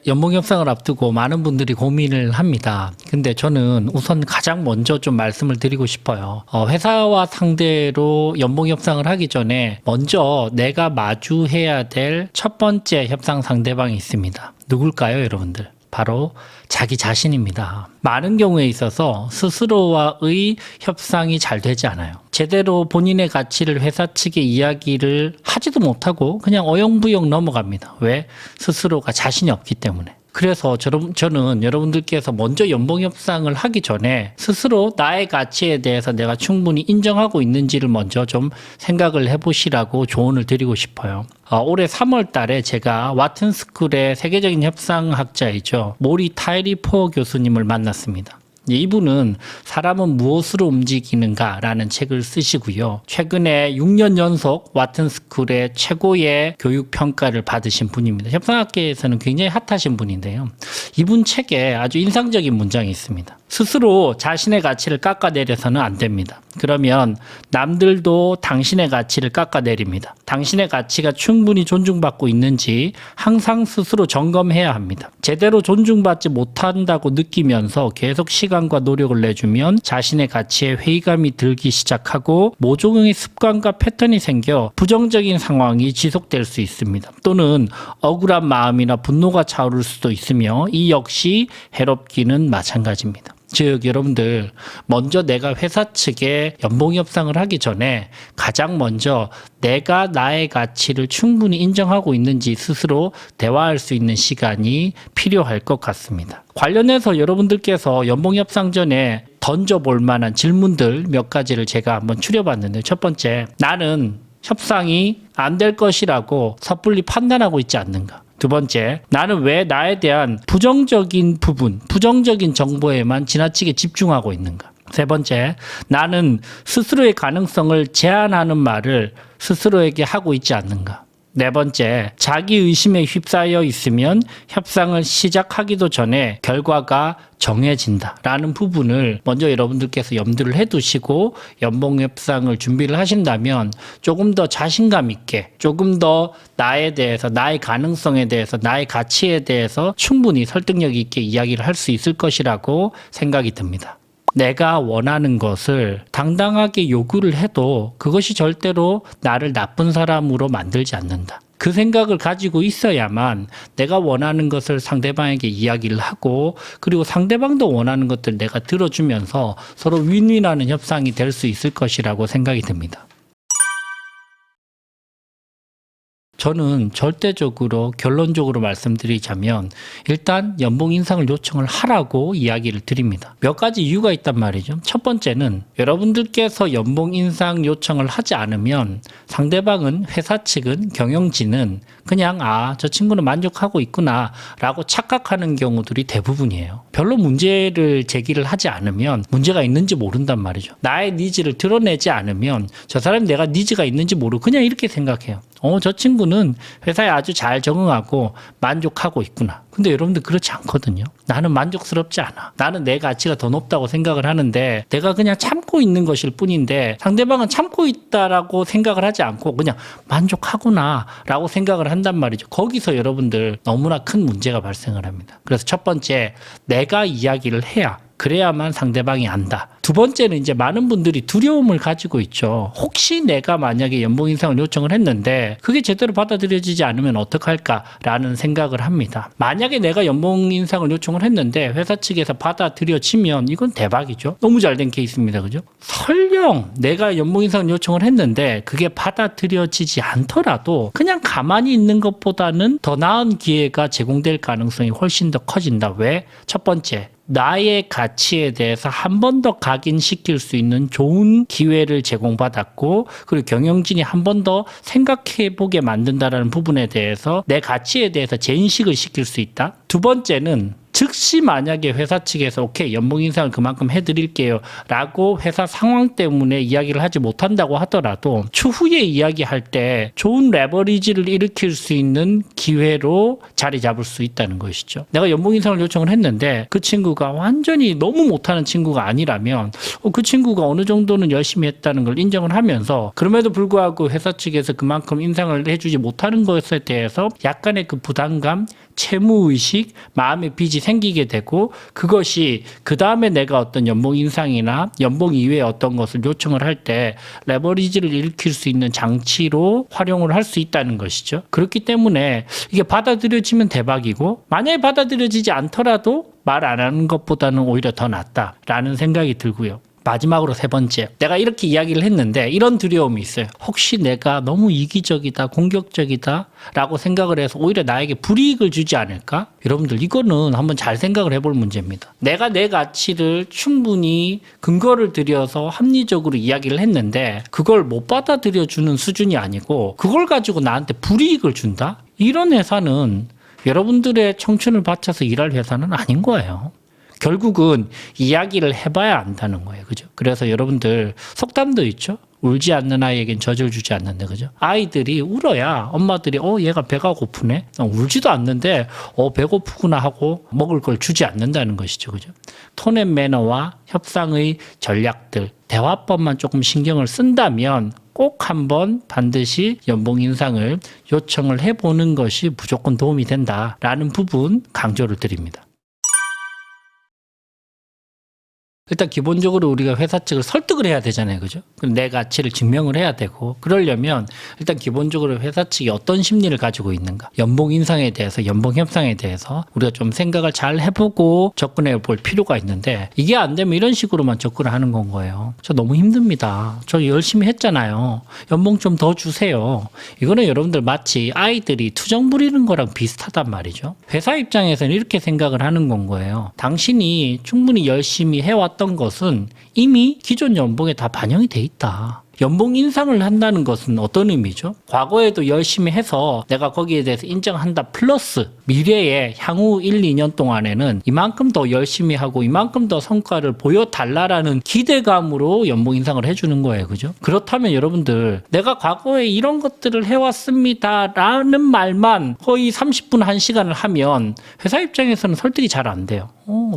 연봉 협상을 앞두고 많은 분들이 고민을 합니다. 근데 저는 우선 가장 먼저 좀 말씀을 드리고 싶어요. 회사와 상대로 연봉 협상을 하기 전에 먼저 내가 마주해야 될 첫 번째 협상 상대방이 있습니다. 누굴까요, 여러분들? 바로 자기 자신입니다. 많은 경우에 있어서 스스로와의 협상이 잘 되지 않아요. 제대로 본인의 가치를 회사 측에 이야기를 하지도 못하고 그냥 어영부영 넘어갑니다. 왜? 스스로가 자신이 없기 때문에. 그래서 저는 여러분들께서 먼저 연봉 협상을 하기 전에 스스로 나의 가치에 대해서 내가 충분히 인정하고 있는지를 먼저 좀 생각을 해보시라고 조언을 드리고 싶어요. 올해 3월 달에 제가 와튼스쿨의 세계적인 협상학자이죠. 모리 타이리포 교수님을 만났습니다. 이분은 사람은 무엇으로 움직이는가라는 책을 쓰시고요. 최근에 6년 연속 와튼스쿨의 최고의 교육 평가를 받으신 분입니다. 협상학계에서는 굉장히 핫하신 분인데요. 이분 책에 아주 인상적인 문장이 있습니다. 스스로 자신의 가치를 깎아내려서는 안 됩니다. 그러면 남들도 당신의 가치를 깎아내립니다. 당신의 가치가 충분히 존중받고 있는지 항상 스스로 점검해야 합니다. 제대로 존중받지 못한다고 느끼면서 계속 시간과 노력을 내주면 자신의 가치에 회의감이 들기 시작하고 모종의 습관과 패턴이 생겨 부정적인 상황이 지속될 수 있습니다. 또는 억울한 마음이나 분노가 차오를 수도 있으며 이 역시 해롭기는 마찬가지입니다. 즉 여러분들 먼저 내가 회사 측에 연봉 협상을 하기 전에 가장 먼저 내가 나의 가치를 충분히 인정하고 있는지 스스로 대화할 수 있는 시간이 필요할 것 같습니다. 관련해서 여러분들께서 연봉 협상 전에 던져볼 만한 질문들 몇 가지를 제가 한번 추려봤는데 첫 번째, 나는 협상이 안 될 것이라고 섣불리 판단하고 있지 않는가? 두 번째, 나는 왜 나에 대한 부정적인 부분, 부정적인 정보에만 지나치게 집중하고 있는가? 세 번째, 나는 스스로의 가능성을 제한하는 말을 스스로에게 하고 있지 않는가? 네 번째, 자기 의심에 휩싸여 있으면 협상을 시작하기도 전에 결과가 정해진다라는 부분을 먼저 여러분들께서 염두를 해두시고 연봉 협상을 준비를 하신다면 조금 더 자신감 있게, 조금 더 나에 대해서, 나의 가능성에 대해서, 나의 가치에 대해서 충분히 설득력 있게 이야기를 할 수 있을 것이라고 생각이 듭니다. 내가 원하는 것을 당당하게 요구를 해도 그것이 절대로 나를 나쁜 사람으로 만들지 않는다. 그 생각을 가지고 있어야만 내가 원하는 것을 상대방에게 이야기를 하고 그리고 상대방도 원하는 것들 내가 들어주면서 서로 윈윈하는 협상이 될 수 있을 것이라고 생각이 듭니다. 저는 절대적으로 결론적으로 말씀드리자면 일단 연봉 인상을 요청을 하라고 이야기를 드립니다. 몇 가지 이유가 있단 말이죠. 첫 번째는 여러분들께서 연봉 인상 요청을 하지 않으면 상대방은, 회사 측은, 경영진은 그냥 저 친구는 만족하고 있구나 라고 착각하는 경우들이 대부분이에요. 별로 문제를 제기를 하지 않으면 문제가 있는지 모른단 말이죠. 나의 니즈를 드러내지 않으면 저 사람이 내가 니즈가 있는지 모르고 그냥 이렇게 생각해요. 저 친구는 회사에 아주 잘 적응하고 만족하고 있구나. 근데 여러분들 그렇지 않거든요. 나는 만족스럽지 않아. 나는 내 가치가 더 높다고 생각을 하는데 내가 그냥 참고 있는 것일 뿐인데 상대방은 참고 있다라고 생각을 하지 않고 그냥 만족하구나 라고 생각을 한단 말이죠. 거기서 여러분들 너무나 큰 문제가 발생을 합니다. 그래서 첫 번째, 내가 이야기를 해야 그래야만 상대방이 안다. 두 번째는 이제 많은 분들이 두려움을 가지고 있죠. 혹시 내가 만약에 연봉 인상을 요청을 했는데 그게 제대로 받아들여지지 않으면 어떡할까라는 생각을 합니다. 만약에 내가 연봉 인상을 요청을 했는데 회사 측에서 받아들여지면 이건 대박이죠. 너무 잘된 케이스입니다. 그죠? 설령 내가 연봉 인상을 요청을 했는데 그게 받아들여지지 않더라도 그냥 가만히 있는 것보다는 더 나은 기회가 제공될 가능성이 훨씬 더 커진다. 왜? 첫 번째, 나의 가치에 대해서 한 번 더 각인시킬 수 있는 좋은 기회를 제공받았고, 그리고 경영진이 한 번 더 생각해보게 만든다라는 부분에 대해서 내 가치에 대해서 재인식을 시킬 수 있다. 두 번째는 즉시 만약에 회사 측에서 오케이 연봉 인상을 그만큼 해드릴게요 라고 회사 상황 때문에 이야기를 하지 못한다고 하더라도 추후에 이야기할 때 좋은 레버리지를 일으킬 수 있는 기회로 자리 잡을 수 있다는 것이죠. 내가 연봉 인상을 요청을 했는데 그 친구가 완전히 너무 못하는 친구가 아니라면 그 친구가 어느 정도는 열심히 했다는 걸 인정을 하면서 그럼에도 불구하고 회사 측에서 그만큼 인상을 해주지 못하는 것에 대해서 약간의 그 부담감, 채무의식, 마음의 빚이 생기게 되고 그것이 그 다음에 내가 어떤 연봉 인상이나 연봉 이외의 어떤 것을 요청을 할 때 레버리지를 일으킬 수 있는 장치로 활용을 할 수 있다는 것이죠. 그렇기 때문에 이게 받아들여지면 대박이고 만약에 받아들여지지 않더라도 말 안 하는 것보다는 오히려 더 낫다라는 생각이 들고요. 마지막으로 세 번째, 내가 이렇게 이야기를 했는데 이런 두려움이 있어요. 혹시 내가 너무 이기적이다, 공격적이다 라고 생각을 해서 오히려 나에게 불이익을 주지 않을까? 여러분들 이거는 한번 잘 생각을 해볼 문제입니다. 내가 내 가치를 충분히 근거를 들여서 합리적으로 이야기를 했는데 그걸 못 받아들여 주는 수준이 아니고 그걸 가지고 나한테 불이익을 준다? 이런 회사는 여러분들의 청춘을 바쳐서 일할 회사는 아닌 거예요. 결국은 이야기를 해봐야 안다는 거예요. 그죠? 그래서 여러분들 속담도 있죠? 울지 않는 아이에겐 젖을 주지 않는다. 그죠? 아이들이 울어야 엄마들이 얘가 배가 고프네? 울지도 않는데 배고프구나 하고 먹을 걸 주지 않는다는 것이죠. 그죠? 톤 앤 매너와 협상의 전략들, 대화법만 조금 신경을 쓴다면 꼭 한번 반드시 연봉 인상을 요청을 해보는 것이 무조건 도움이 된다라는 부분 강조를 드립니다. 일단 기본적으로 우리가 회사 측을 설득을 해야 되잖아요. 그죠? 내 가치를 증명을 해야 되고 그러려면 일단 기본적으로 회사 측이 어떤 심리를 가지고 있는가, 연봉 인상에 대해서, 연봉 협상에 대해서 우리가 좀 생각을 잘 해보고 접근해 볼 필요가 있는데 이게 안 되면 이런 식으로만 접근을 하는 건 거예요. 저 너무 힘듭니다. 저 열심히 했잖아요. 연봉 좀 더 주세요. 이거는 여러분들 마치 아이들이 투정 부리는 거랑 비슷하단 말이죠. 회사 입장에서는 이렇게 생각을 하는 건 거예요. 당신이 충분히 열심히 해왔던 것은 이미 기존 연봉에 다 반영이 돼 있다. 연봉 인상을 한다는 것은 어떤 의미죠? 과거에도 열심히 해서 내가 거기에 대해서 인정한다 플러스 미래에 향후 1, 2년 동안에는 이만큼 더 열심히 하고 이만큼 더 성과를 보여달라라는 기대감으로 연봉 인상을 해주는 거예요. 그죠? 그렇다면 여러분들 내가 과거에 이런 것들을 해왔습니다 라는 말만 거의 30분 1시간을 하면 회사 입장에서는 설득이 잘 안 돼요.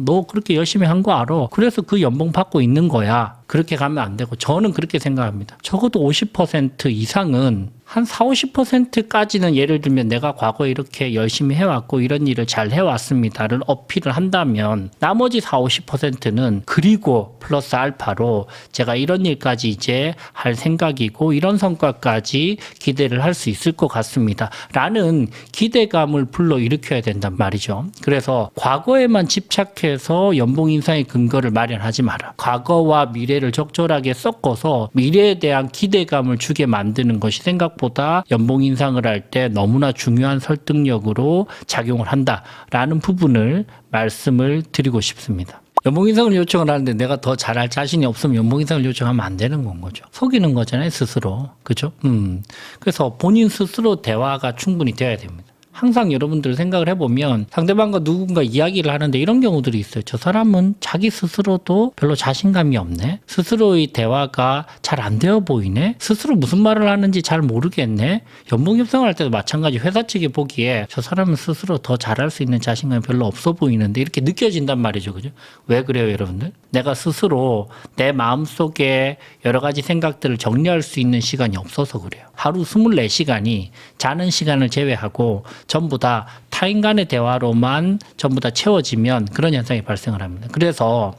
너 그렇게 열심히 한 거 알아. 그래서 그 연봉 받고 있는 거야. 그렇게 가면 안 되고 저는 그렇게 생각합니다. 적어도 50% 이상은 한 40, 50%까지는 예를 들면 내가 과거에 이렇게 열심히 해왔고 이런 일을 잘 해왔습니다를 어필을 한다면 나머지 40, 50%는 그리고 플러스 알파로 제가 이런 일까지 이제 할 생각이고 이런 성과까지 기대를 할 수 있을 것 같습니다 라는 기대감을 불러일으켜야 된단 말이죠. 그래서 과거에만 집착해서 연봉 인상의 근거를 마련하지 마라. 과거와 미래를 적절하게 섞어서 미래에 대한 기대감을 주게 만드는 것이 생각보다 연봉 인상을 할 때 너무나 중요한 설득력으로 작용을 한다라는 부분을 말씀을 드리고 싶습니다. 연봉 인상을 요청을 하는데 내가 더 잘할 자신이 없으면 연봉 인상을 요청하면 안 되는 건 거죠. 속이는 거잖아요, 스스로. 그죠? 그래서 본인 스스로 대화가 충분히 돼야 됩니다. 항상 여러분들 생각을 해보면 상대방과 누군가 이야기를 하는데 이런 경우들이 있어요. 저 사람은 자기 스스로도 별로 자신감이 없네. 스스로의 대화가 잘 안 되어 보이네. 스스로 무슨 말을 하는지 잘 모르겠네. 연봉 협상할 때도 마찬가지. 회사 측이 보기에 저 사람은 스스로 더 잘할 수 있는 자신감이 별로 없어 보이는데 이렇게 느껴진단 말이죠. 그죠? 왜 그래요, 여러분들? 내가 스스로 내 마음속에 여러 가지 생각들을 정리할 수 있는 시간이 없어서 그래요. 하루 24시간이 자는 시간을 제외하고 전부 다 타인 간의 대화로만 전부 다 채워지면 그런 현상이 발생을 합니다. 그래서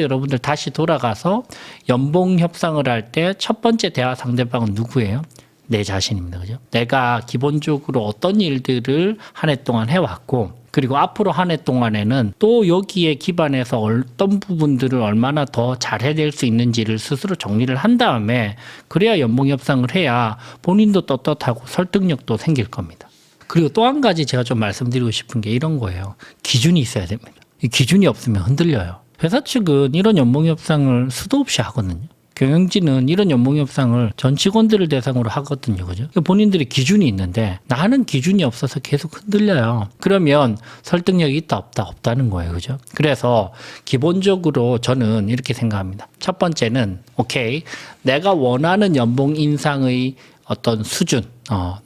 여러분들 다시 돌아가서 연봉 협상을 할 때 첫 번째 대화 상대방은 누구예요? 내 자신입니다. 그죠? 내가 기본적으로 어떤 일들을 한 해 동안 해왔고 그리고 앞으로 한 해 동안에는 또 여기에 기반해서 어떤 부분들을 얼마나 더 잘해낼 수 있는지를 스스로 정리를 한 다음에 그래야 연봉 협상을 해야 본인도 떳떳하고 설득력도 생길 겁니다. 그리고 또 한 가지 제가 좀 말씀드리고 싶은 게 이런 거예요. 기준이 있어야 됩니다. 이 기준이 없으면 흔들려요. 회사 측은 이런 연봉 협상을 수도 없이 하거든요. 경영진은 이런 연봉 협상을 전 직원들을 대상으로 하거든요. 그죠? 본인들의 기준이 있는데 나는 기준이 없어서 계속 흔들려요. 그러면 설득력이 있다 없다 없다는 거예요. 그죠? 그래서 기본적으로 저는 이렇게 생각합니다. 첫 번째는 오케이. 내가 원하는 연봉 인상의 어떤 수준,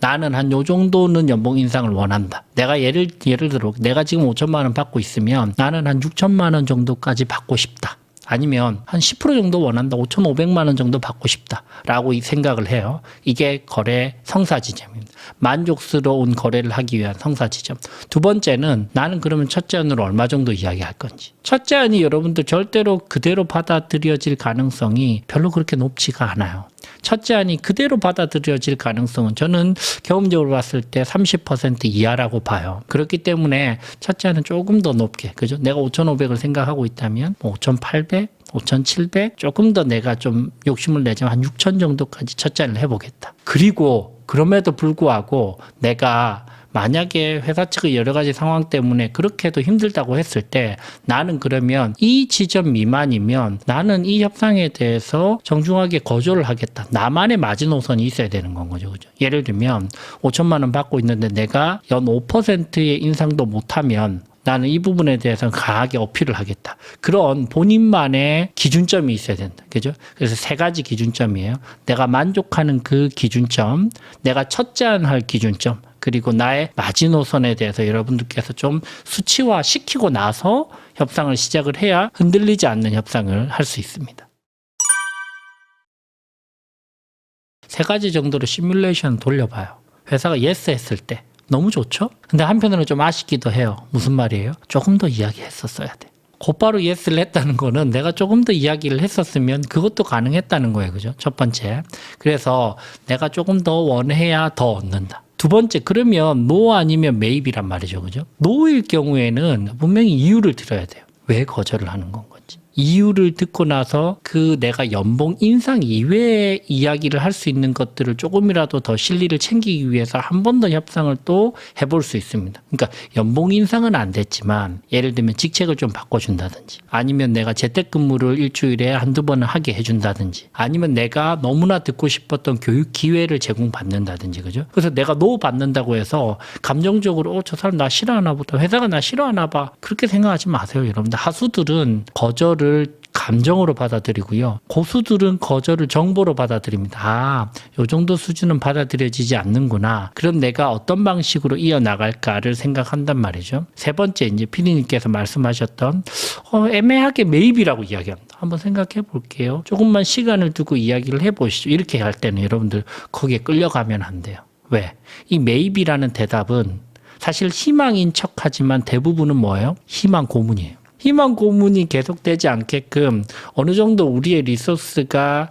나는 한 요 정도는 연봉 인상을 원한다. 내가 예를 들어 내가 지금 5천만 원 받고 있으면 나는 한 6천만 원 정도까지 받고 싶다. 아니면 한 10% 정도 원한다. 5,500만 원 정도 받고 싶다라고 생각을 해요. 이게 거래 성사지점입니다. 만족스러운 거래를 하기 위한 성사지점. 두 번째는 나는 그러면 첫째 안으로 얼마 정도 이야기할 건지. 첫째 안이 여러분들 절대로 그대로 받아들여질 가능성이 별로 그렇게 높지가 않아요. 첫째 안이 그대로 받아들여질 가능성은 저는 경험적으로 봤을 때 30% 이하라고 봐요. 그렇기 때문에 첫째 안은 조금 더 높게, 그죠? 내가 5,500을 생각하고 있다면 5,800, 5,700 조금 더 내가 좀 욕심을 내자면 한 6,000 정도까지 첫째 안을 해보겠다. 그리고 그럼에도 불구하고 내가 만약에 회사 측의 여러 가지 상황 때문에 그렇게 해도 힘들다고 했을 때 나는 그러면 이 지점 미만이면 나는 이 협상에 대해서 정중하게 거절을 하겠다. 나만의 마지노선이 있어야 되는 건 거죠. 그죠? 예를 들면 5천만 원 받고 있는데 내가 연 5%의 인상도 못하면 나는 이 부분에 대해서 강하게 어필을 하겠다. 그런 본인만의 기준점이 있어야 된다. 그죠? 그래서 세 가지 기준점이에요. 내가 만족하는 그 기준점, 내가 첫째 할 기준점, 그리고 나의 마지노선에 대해서 여러분들께서 좀 수치화 시키고 나서 협상을 시작을 해야 흔들리지 않는 협상을 할 수 있습니다. 세 가지 정도로 시뮬레이션 돌려봐요. 회사가 예스 했을 때 너무 좋죠? 근데 한편으로는 좀 아쉽기도 해요. 무슨 말이에요? 조금 더 이야기했었어야 돼. 곧바로 예스를 했다는 거는 내가 조금 더 이야기를 했었으면 그것도 가능했다는 거예요. 그죠? 첫 번째. 그래서 내가 조금 더 원해야 더 얻는다. 두 번째, 그러면 no 아니면 maybe란 말이죠. 그죠? no일 경우에는 분명히 이유를 들어야 돼요. 왜 거절을 하는 건 건지. 이유를 듣고 나서 그 내가 연봉 인상 이외의 이야기를 할 수 있는 것들을 조금이라도 더 실리를 챙기기 위해서 한 번 더 협상을 또 해볼 수 있습니다. 그러니까 연봉 인상은 안 됐지만 예를 들면 직책을 좀 바꿔준다든지 아니면 내가 재택근무를 일주일에 한두 번은 하게 해준다든지 아니면 내가 너무나 듣고 싶었던 교육 기회를 제공받는다든지 그죠? 그래서 내가 노 받는다고 해서 감정적으로 저 사람 나 싫어하나 보다 회사가 나 싫어하나 봐 그렇게 생각하지 마세요. 여러분들 하수들은 거절을 감정으로 받아들이고요. 고수들은 거절을 정보로 받아들입니다. 아, 요 정도 수준은 받아들여지지 않는구나. 그럼 내가 어떤 방식으로 이어나갈까를 생각한단 말이죠. 세 번째, 이제 피디님께서 말씀하셨던 애매하게 매입이라고 이야기합니다. 한번 생각해 볼게요. 조금만 시간을 두고 이야기를 해보시죠. 이렇게 할 때는 여러분들 거기에 끌려가면 안 돼요. 왜? 이 매입이라는 대답은 사실 희망인 척하지만 대부분은 뭐예요? 희망 고문이에요. 희망 고문이 계속되지 않게끔 어느 정도 우리의 리소스가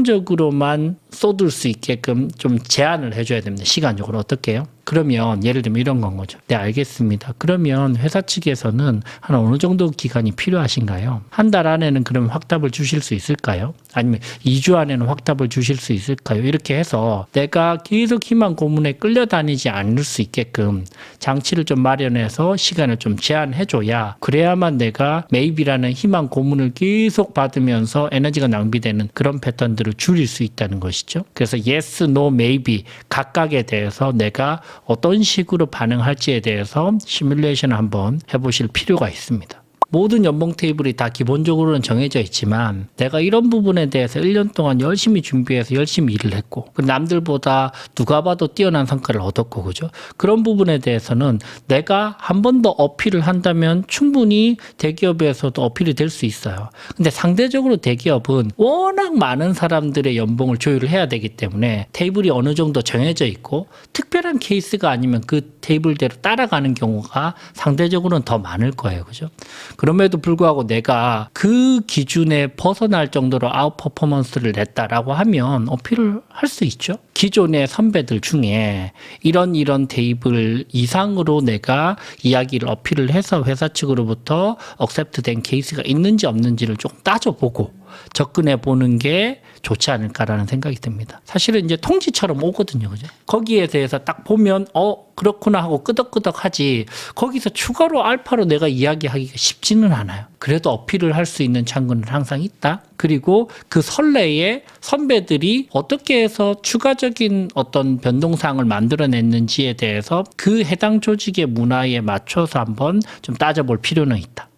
한정적으로만 쏟을 수 있게끔 좀 제한을 해줘야 됩니다. 시간적으로 어떻게 해요? 그러면 예를 들면 이런 건 거죠. 네, 알겠습니다. 그러면 회사 측에서는 한 어느 정도 기간이 필요하신가요? 한 달 안에는 그러면 확답을 주실 수 있을까요? 아니면 2주 안에는 확답을 주실 수 있을까요? 이렇게 해서 내가 계속 희망 고문에 끌려다니지 않을 수 있게끔 장치를 좀 마련해서 시간을 좀 제한해줘야 그래야만 내가 매입이라는 희망 고문을 계속 받으면서 에너지가 낭비되는 그런 패턴들을 줄일 수 있다는 것이죠. 그래서 yes, no, maybe 각각에 대해서 내가 어떤 식으로 반응할지에 대해서 시뮬레이션을 한번 해보실 필요가 있습니다. 모든 연봉 테이블이 다 기본적으로는 정해져 있지만 내가 이런 부분에 대해서 1년 동안 열심히 준비해서 열심히 일을 했고 남들보다 누가 봐도 뛰어난 성과를 얻었고 그죠? 그런 부분에 대해서는 내가 한 번 더 어필을 한다면 충분히 대기업에서도 어필이 될 수 있어요. 근데 상대적으로 대기업은 워낙 많은 사람들의 연봉을 조율을 해야 되기 때문에 테이블이 어느 정도 정해져 있고 특별한 케이스가 아니면 그 테이블대로 따라가는 경우가 상대적으로는 더 많을 거예요. 그죠? 그럼에도 불구하고 내가 그 기준에 벗어날 정도로 아웃 퍼포먼스를 냈다라고 하면 어필을 할 수 있죠. 기존의 선배들 중에 이런 테이블 이상으로 내가 이야기를 어필을 해서 회사 측으로부터 억셉트 된 케이스가 있는지 없는지를 조금 따져보고 접근해 보는 게 좋지 않을까라는 생각이 듭니다. 사실은 이제 통지처럼 오거든요. 그죠? 거기에 대해서 딱 보면 그렇구나 하고 끄덕끄덕 하지 거기서 추가로 알파로 내가 이야기하기가 쉽지는 않아요. 그래도 어필을 할 수 있는 창구는 항상 있다. 그리고 그 선례에 선배들이 어떻게 해서 추가적인 어떤 변동사항을 만들어냈는지에 대해서 그 해당 조직의 문화에 맞춰서 한번 좀 따져볼 필요는 있다.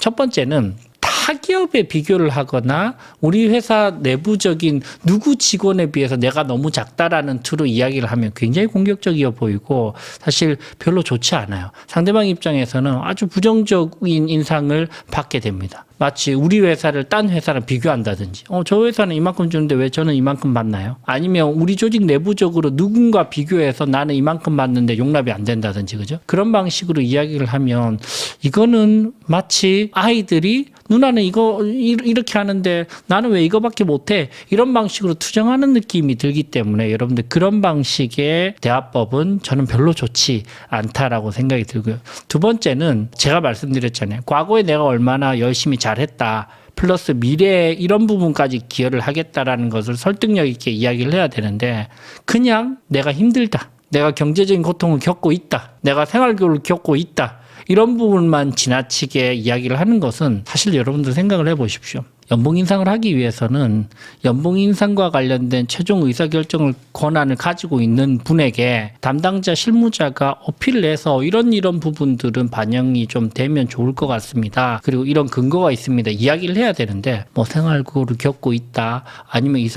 첫 번째는 타기업에 비교를 하거나 우리 회사 내부적인 누구 직원에 비해서 내가 너무 작다라는 투로 이야기를 하면 굉장히 공격적이어 보이고 사실 별로 좋지 않아요. 상대방 입장에서는 아주 부정적인 인상을 받게 됩니다. 마치 우리 회사를 딴 회사랑 비교한다든지 저 회사는 이만큼 주는데 왜 저는 이만큼 받나요? 아니면 우리 조직 내부적으로 누군가 비교해서 나는 이만큼 받는데 용납이 안 된다든지 그죠? 그런 방식으로 이야기를 하면 이거는 마치 아이들이 누나는 이거 이렇게 하는데 나는 왜 이거밖에 못해? 이런 방식으로 투정하는 느낌이 들기 때문에 여러분들 그런 방식의 대화법은 저는 별로 좋지 않다라고 생각이 들고요. 두 번째는 제가 말씀드렸잖아요. 과거에 내가 얼마나 열심히 잘했다. 플러스 미래에 이런 부분까지 기여를 하겠다라는 것을 설득력 있게 이야기를 해야 되는데 그냥 내가 힘들다. 내가 경제적인 고통을 겪고 있다. 내가 생활고를 겪고 있다. 이런 부분만 지나치게 이야기를 하는 것은 사실 여러분들 생각을 해보십시오. 연봉 인상을 하기 위해서는 연봉 인상과 관련된 최종 의사결정을 권한을 가지고 있는 분에게 담당자 실무자가 어필을 해서 이런 부분들은 반영이 좀 되면 좋을 것 같습니다. 그리고 이런 근거가 있습니다. 이야기를 해야 되는데 뭐 생활고를 겪고 있다. 아니면 이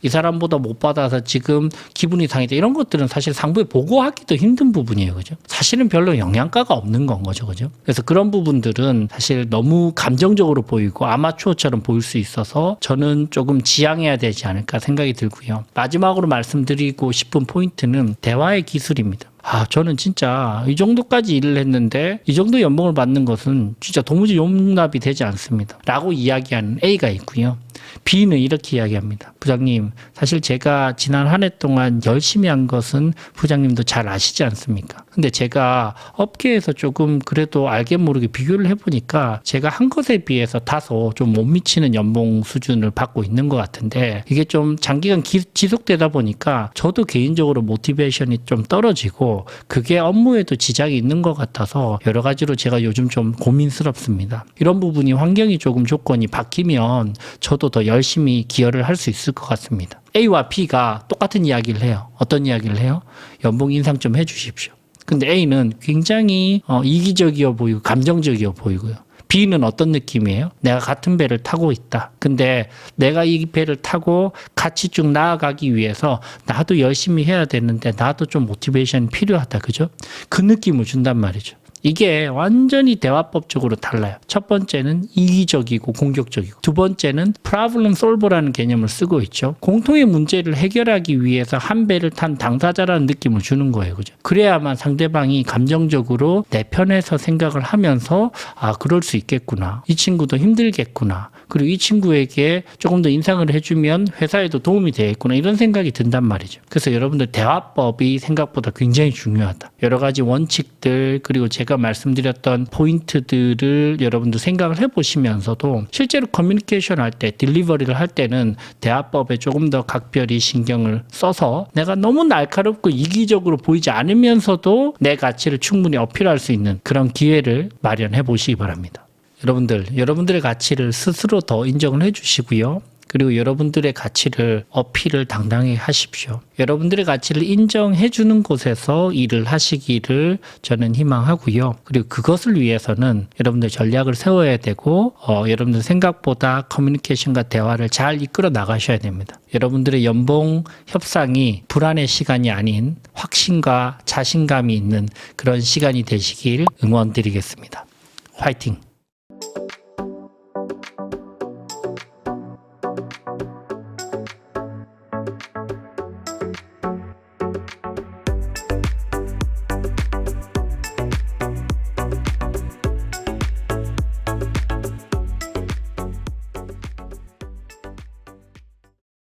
사람보다 못 받아서 지금 기분이 상했다. 이런 것들은 사실 상부에 보고하기도 힘든 부분이에요. 그죠? 사실은 별로 영향가가 없는 건 거죠. 그죠? 그래서 그런 부분들은 사실 너무 감정적으로 보이고 아마추어처럼 보일 수 있어서 저는 조금 지양해야 되지 않을까 생각이 들고요. 마지막으로 말씀드리고 싶은 포인트는 대화의 기술입니다. 저는 진짜 이 정도까지 일을 했는데 이 정도 연봉을 받는 것은 진짜 도무지 용납이 되지 않습니다. 라고 이야기하는 A가 있고요. B는 이렇게 이야기합니다. 부장님, 사실 제가 지난 한 해 동안 열심히 한 것은 부장님도 잘 아시지 않습니까? 근데 제가 업계에서 조금 그래도 알게 모르게 비교를 해보니까 제가 한 것에 비해서 다소 좀 못 미치는 연봉 수준을 받고 있는 것 같은데 이게 좀 장기간 지속되다 보니까 저도 개인적으로 모티베이션이 좀 떨어지고 그게 업무에도 지장이 있는 것 같아서 여러 가지로 제가 요즘 좀 고민스럽습니다. 이런 부분이 환경이 조금 조건이 바뀌면 저도 더 열심히 기여를 할 수 있을 것 같습니다. A와 B가 똑같은 이야기를 해요. 어떤 이야기를 해요? 연봉 인상 좀 해주십시오. 근데 A는 굉장히 이기적이어 보이고 감정적이어 보이고요. B는 어떤 느낌이에요? 내가 같은 배를 타고 있다. 근데 내가 이 배를 타고 같이 쭉 나아가기 위해서 나도 열심히 해야 되는데 나도 좀 모티베이션이 필요하다. 그죠? 그 느낌을 준단 말이죠. 이게 완전히 대화법적으로 달라요. 첫 번째는 이기적이고 공격적이고 두 번째는 problem solver라는 개념을 쓰고 있죠. 공통의 문제를 해결하기 위해서 한 배를 탄 당사자라는 느낌을 주는 거예요. 그죠? 그래야만 상대방이 감정적으로 내 편에서 생각을 하면서 그럴 수 있겠구나. 이 친구도 힘들겠구나. 그리고 이 친구에게 조금 더 인상을 해주면 회사에도 도움이 되겠구나. 이런 생각이 든단 말이죠. 그래서 여러분들 대화법이 생각보다 굉장히 중요하다. 여러 가지 원칙들 그리고 제가 말씀드렸던 포인트들을 여러분들 생각을 해보시면서도 실제로 커뮤니케이션 할 때, 딜리버리를 할 때는 대화법에 조금 더 각별히 신경을 써서 내가 너무 날카롭고 이기적으로 보이지 않으면서도 내 가치를 충분히 어필할 수 있는 그런 기회를 마련해 보시기 바랍니다. 여러분들의 가치를 스스로 더 인정을 해주시고요. 그리고 여러분들의 가치를 어필을 당당히 하십시오. 여러분들의 가치를 인정해 주는 곳에서 일을 하시기를 저는 희망하고요. 그리고 그것을 위해서는 여러분들 전략을 세워야 되고 여러분들 생각보다 커뮤니케이션과 대화를 잘 이끌어 나가셔야 됩니다. 여러분들의 연봉 협상이 불안의 시간이 아닌 확신과 자신감이 있는 그런 시간이 되시길 응원드리겠습니다. 화이팅!